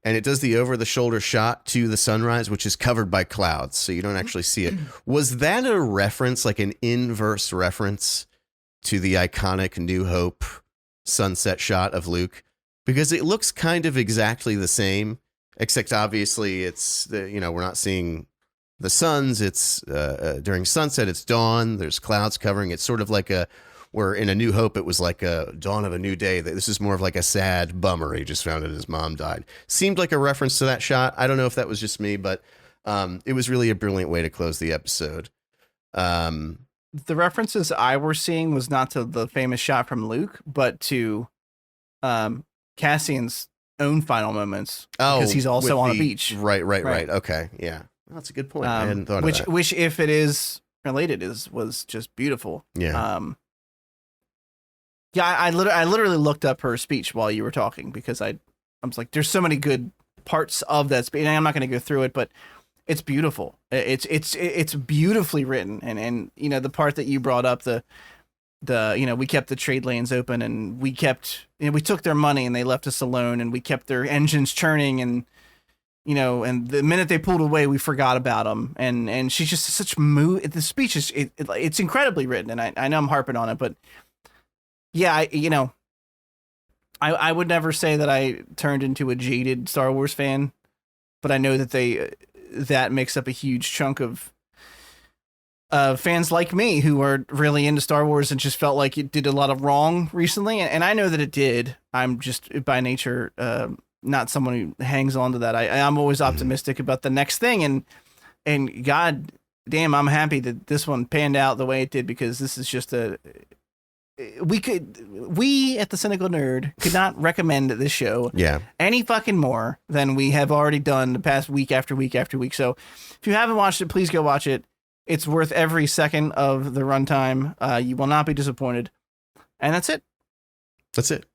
and it does the over the shoulder shot to the sunrise, which is covered by clouds, so you don't actually see it. Was that a reference, like an inverse reference to the iconic New Hope sunset shot of Luke? Because it looks kind of exactly the same. Except obviously it's we're not seeing the suns. It's during sunset. It's dawn. There's clouds covering. It's sort of like where in A New Hope it was like a dawn of a new day. This is more of like a sad bummer. He just found out his mom died. Seemed like a reference to that shot. I don't know if that was just me, but it was really a brilliant way to close the episode. The references I were seeing was not to the famous shot from Luke, but to Cassian's own final moments, because he's also on a beach. Right. Okay, yeah, well, that's a good point. I hadn't thought of that. Which, if it is related, was just beautiful. Yeah. I literally looked up her speech while you were talking, because I was like, there's so many good parts of that speech, and I'm not going to go through it, but it's beautiful. It's beautifully written, and the part that you brought up, the we kept the trade lanes open, and we took their money and they left us alone, and we kept their engines churning, and and the minute they pulled away, we forgot about them. And she's just such mood. The speech is it's incredibly written, and I know I'm harping on it, but yeah, I would never say that I turned into a jaded Star Wars fan, but I know that that makes up a huge chunk of fans like me who are really into Star Wars and just felt like it did a lot of wrong recently. And I know that it did. I'm just by nature not someone who hangs on to that. I'm always optimistic about the next thing. And God damn, I'm happy that this one panned out the way it did, because this is just we at the Cynical Nerd could not recommend this show any fucking more than we have already done the past week after week after week. So if you haven't watched it, please go watch it. It's worth every second of the runtime. You will not be disappointed. And that's it. That's it.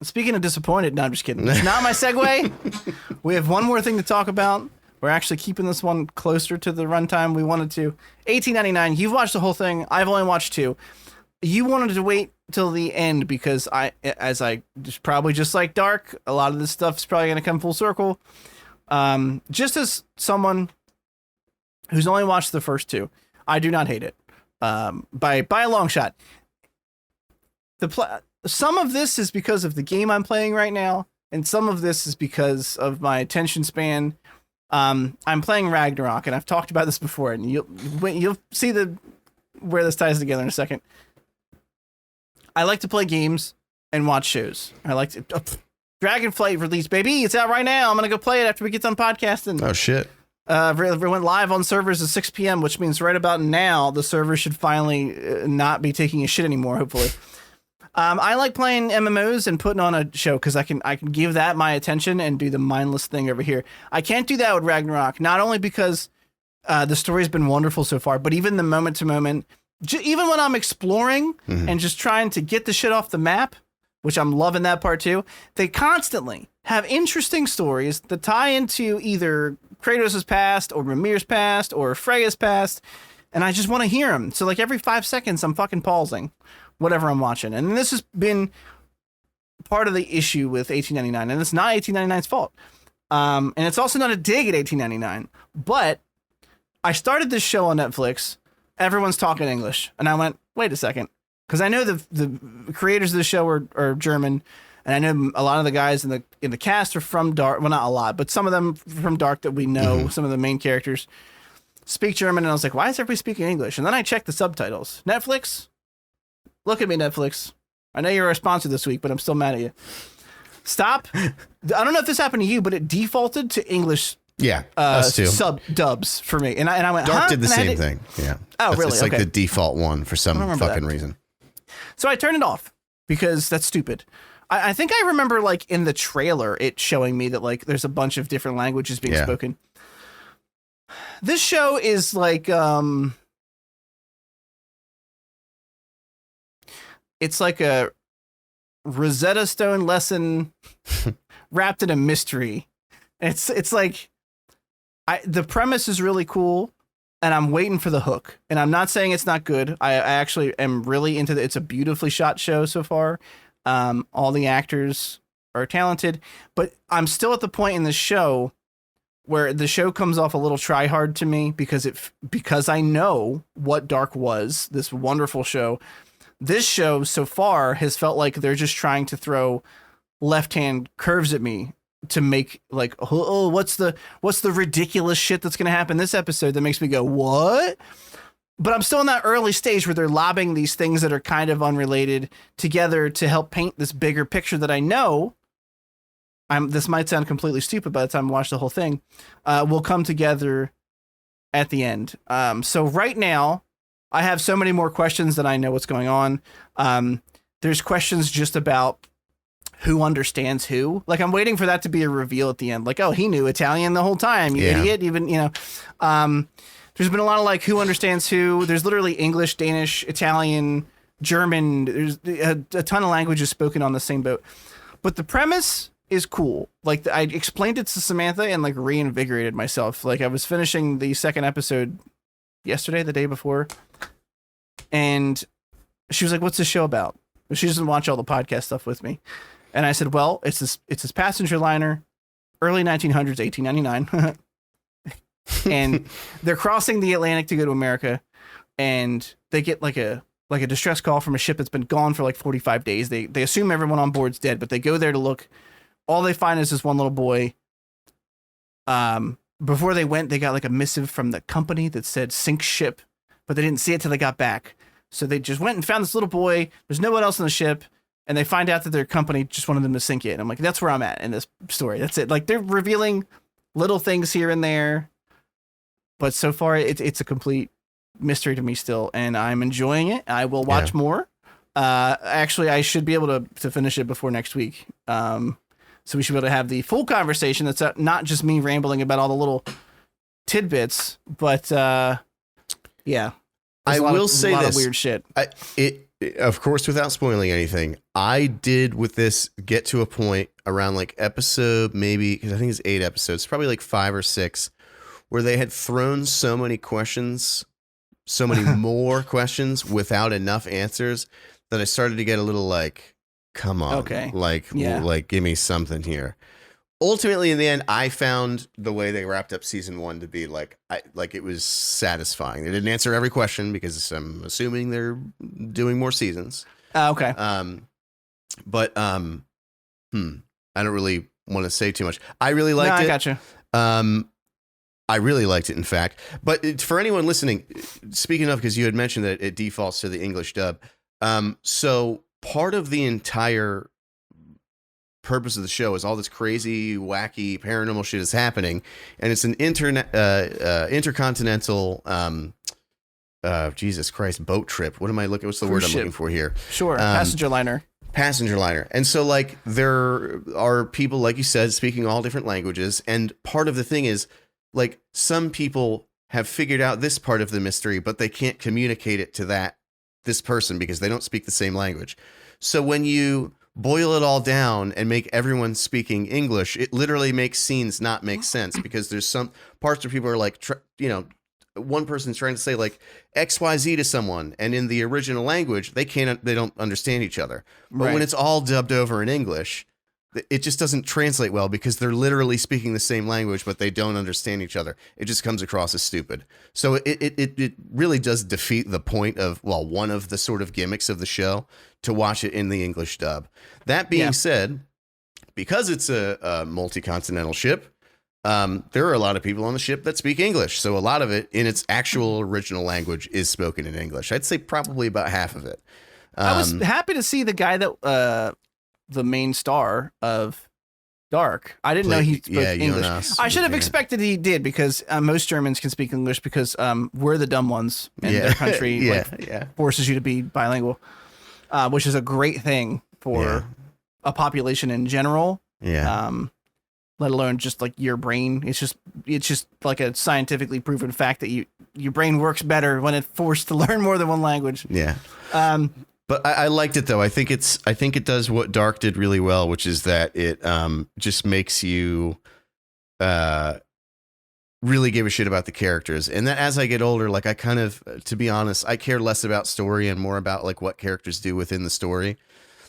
Speaking of disappointed, no, I'm just kidding. It's not my segue. We have one more thing to talk about. We're actually keeping this one closer to the runtime we wanted to. 1899. You've watched the whole thing. I've only watched 2. You wanted to wait till the end because probably just like Dark, a lot of this stuff's probably going to come full circle. Just as someone who's only watched the first 2, I do not hate it. By a long shot. Some of this is because of the game I'm playing right now, and some of this is because of my attention span. I'm playing Ragnarok, and I've talked about this before, and you'll see where this ties together in a second. I like to play games and watch shows. I like to Dragonflight release, baby. It's out right now. I'm gonna go play it after we get done podcasting. Oh shit. We went live on servers at 6 p.m., which means right about now the server should finally not be taking a shit anymore, hopefully. I like playing MMOs and putting on a show because I can give that my attention and do the mindless thing over here. I can't do that with Ragnarok, not only because the story's been wonderful so far, but even the moment to moment, even when I'm exploring and just trying to get the shit off the map, which I'm loving that part too, they constantly have interesting stories that tie into either Kratos' past or Mimir's past or Freya's past, and I just want to hear them. So like every 5 seconds, I'm fucking pausing whatever I'm watching. And this has been part of the issue with 1899, and it's not 1899's fault. And it's also not a dig at 1899, but I started this show on Netflix. Everyone's talking English. And I went, wait a second. because I know the creators of the show are German, and I know a lot of the guys in the cast are from Dark. Well, not a lot, but some of them from Dark that we know. Some of the main characters speak German, and I was like, why is everybody speaking English? And then I checked the subtitles. Netflix, look at me, Netflix. I know you're our sponsor this week, but I'm still mad at you. Stop. I don't know if this happened to you, but it defaulted to English. Yeah, us too. Sub dubs for me, and I went. Dark huh? did the And I same had to- thing. Yeah. Oh, really? It's like Okay. the default one for some fucking reason. So I turned it off because that's stupid. I think I remember like in the trailer it showing me that like there's a bunch of different languages being spoken. This show is like it's like a Rosetta Stone lesson wrapped in a mystery. It's like the premise is really cool, and I'm waiting for the hook. And I'm not saying it's not good. I actually am really into it. It's a beautifully shot show so far. All the actors are talented, but I'm still at the point in the show where the show comes off a little try hard to me because I know what Dark was, this wonderful show. This show so far has felt like they're just trying to throw left-hand curves at me to make like, oh, what's the ridiculous shit that's going to happen this episode that makes me go, what? But I'm still in that early stage where they're lobbing these things that are kind of unrelated together to help paint this bigger picture that I know. This might sound completely stupid by the time I watch the whole thing, will come together at the end. So right now, I have so many more questions than I know what's going on. There's questions just about who understands who. Like, I'm waiting for that to be a reveal at the end. Like, oh, he knew Italian the whole time, you idiot. Even, there's been a lot of like who understands who. There's literally English, Danish, Italian, German. There's a ton of languages spoken on the same boat. But the premise is cool. Like, I explained it to Samantha and like reinvigorated myself. Like, I was finishing the second episode yesterday, the day before, and she was like, what's this show about? She doesn't watch all the podcast stuff with me. And I said, well, it's this passenger liner, early 1900s, 1899. And they're crossing the Atlantic to go to America, and they get like a distress call from a ship that's been gone for like 45 days. They assume everyone on board's dead, but they go there to look. All they find is this one little boy. Before they went, they got like a missive from the company that said sink ship, but they didn't see it till they got back. So they just went and found this little boy. There's no one else on the ship. And they find out that their company just wanted them to sink it. And I'm like, that's where I'm at in this story. That's it. Like, they're revealing little things here and there. But so far, it's a complete mystery to me still. And I'm enjoying it. I will watch more. Actually, I should be able to finish it before next week. So we should be able to have the full conversation. That's not just me rambling about all the little tidbits. But, yeah. I will say this. Of weird shit. Of course, without spoiling anything, I did with this get to a point around like episode maybe, because I think it's 8 episodes, probably like 5 or 6, where they had thrown so many questions, so many more questions without enough answers that I started to get a little like, come on, like give me something here. Ultimately, in the end, I found the way they wrapped up season 1 to be like it was satisfying. They didn't answer every question because I'm assuming they're doing more seasons. Okay. But I don't really want to say too much. I really liked it. I gotcha. I really liked it, in fact. But for anyone listening, speaking of, because you had mentioned that it defaults to the English dub. So part of the entire purpose of the show is all this crazy, wacky, paranormal shit is happening, and it's an intercontinental Jesus Christ boat trip. What am I looking? What's the word I'm looking for here? Sure, passenger liner. And so like there are people, like you said, speaking all different languages, and part of the thing is like some people have figured out this part of the mystery, but they can't communicate it to this person because they don't speak the same language. So when you boil it all down and make everyone speaking English, it literally makes scenes not make sense, because there's some parts where people are like, one person's trying to say like XYZ to someone, and in the original language, they don't understand each other. But when it's all dubbed over in English, it just doesn't translate well because they're literally speaking the same language, but they don't understand each other. It just comes across as stupid. So it really does defeat the point of, well, one of the sort of gimmicks of the show, to watch it in the English dub. That being said, because it's a multi-continental ship, there are a lot of people on the ship that speak English. So a lot of it in its actual original language is spoken in English. I'd say probably about half of it. I was happy to see the guy that the main star of Dark. I didn't know he spoke English. Jonas, I should have expected he did, because most Germans can speak English because we're the dumb ones and their country forces you to be bilingual, which is a great thing for a population in general. Let alone just like your brain. It's just like a scientifically proven fact that your brain works better when it's forced to learn more than one language. Yeah. But I liked it though. I think it does what Dark did really well, which is that it just makes you really give a shit about the characters. And that as I get older, like I kind of, to be honest, I care less about story and more about like what characters do within the story.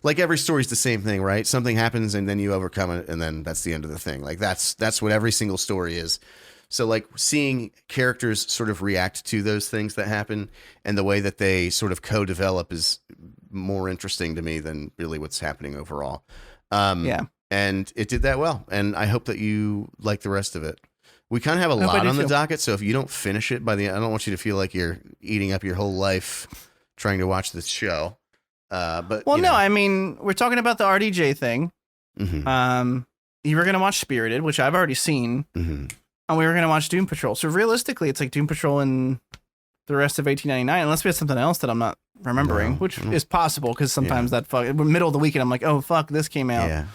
Like every story's the same thing, right? Something happens and then you overcome it and then that's the end of the thing. Like that's what every single story is. So like seeing characters sort of react to those things that happen and the way that they sort of co-develop is more interesting to me than really what's happening overall. And it did that well. And I hope that you like the rest of it. We kind of have a lot on the docket. So if you don't finish it by the end, I don't want you to feel like you're eating up your whole life trying to watch this show. But no, I mean, we're talking about the RDJ thing. Mm-hmm. You were going to watch Spirited, which I've already seen. Mm-hmm. And we were going to watch Doom Patrol. So realistically, it's like Doom Patrol and the rest of 1899, unless we have something else that I'm not remembering, which is possible because sometimes that middle of the weekend, I'm like, oh, fuck, this came out.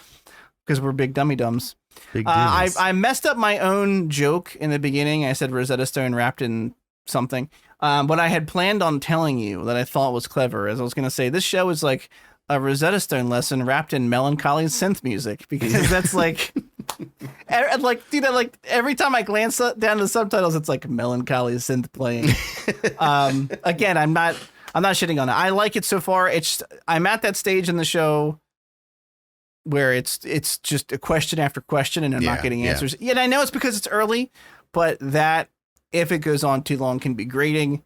Because we're big dummy dumbs. I messed up my own joke in the beginning. I said Rosetta Stone wrapped in something. But I had planned on telling you that I thought was clever, as I was going to say, this show is like a Rosetta Stone lesson wrapped in melancholy synth music, because that's like, like every time I glance down the subtitles, it's like melancholy synth playing. Again, I'm not shitting on it. I like it so far. I'm at that stage in the show where it's just a question after question and I'm not getting answers. Yet I know it's because it's early, but that if it goes on too long can be grating.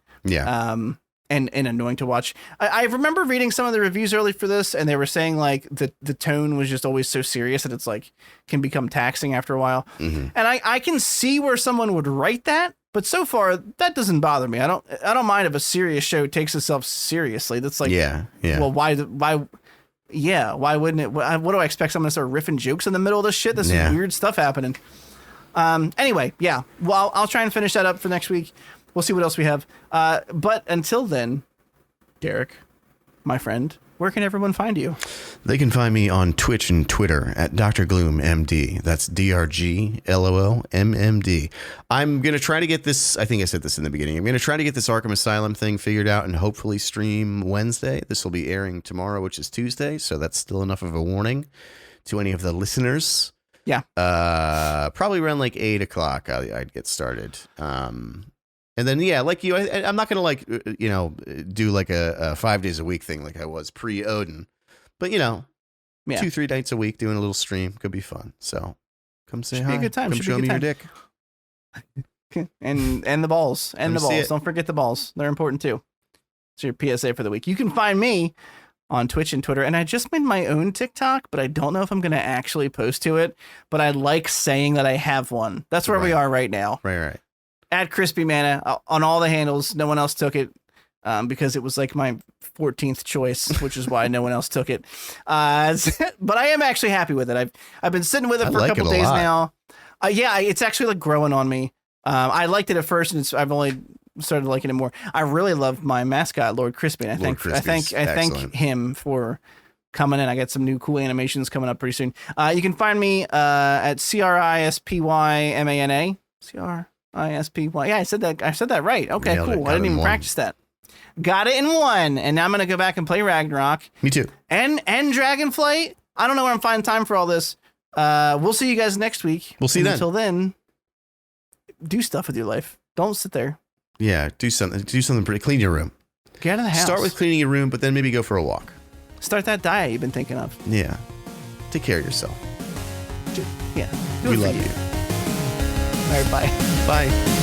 And annoying to watch. I remember reading some of the reviews early for this, and they were saying like the tone was just always so serious that it's like can become taxing after a while. Mm-hmm. And I can see where someone would write that, but so far that doesn't bother me. I don't mind if a serious show takes itself seriously. That's like well, why wouldn't it? What do I expect? Someone to start riffing jokes in the middle of this shit? This weird stuff happening. Anyway, well, I'll try and finish that up for next week. We'll see what else we have. But until then, Derek, my friend, where can everyone find you? They can find me on Twitch and Twitter at Dr. Gloom MD. That's DRGLOOMMD. I'm going to try to get this. I think I said this in the beginning. I'm going to try to get this Arkham Asylum thing figured out and hopefully stream Wednesday. This will be airing tomorrow, which is Tuesday. So that's still enough of a warning to any of the listeners. Yeah. Probably around like 8 o'clock, I'd get started. And then, like you, I'm not going to do like a 5 days a week thing like I was pre-Odin, but 2-3 nights a week doing a little stream could be fun. So come say hi. Be a good time. Come show me your dick. and the balls. And the balls. Don't forget the balls. They're important too. It's your PSA for the week. You can find me on Twitch and Twitter. And I just made my own TikTok, but I don't know if I'm going to actually post to it. But I like saying that I have one. That's where we are right now. Right. At Crispy Mana on all the handles. No one else took it because it was like my 14th choice, which is why no one else took it. But I am actually happy with it. I've been sitting with it for a couple days now. It's actually like growing on me. I liked it at first, and I've only started liking it more. I really love my mascot, Lord Crispy. And I thank him for coming in. I got some new cool animations coming up pretty soon. You can find me at CRISPYMANA. ISPY. Yeah, I said that right. Okay, cool. I didn't even practice that. Got it in one. And now I'm going to go back and play Ragnarok. Me too. And Dragonflight. I don't know where I'm finding time for all this. We'll see you guys next week. We'll see you then. Until then, do stuff with your life. Don't sit there. Yeah, do something pretty. Clean your room. Get out of the house. Start with cleaning your room, but then maybe go for a walk. Start that diet you've been thinking of. Yeah. Take care of yourself. Yeah. Do We it for love you. All right, bye. Bye.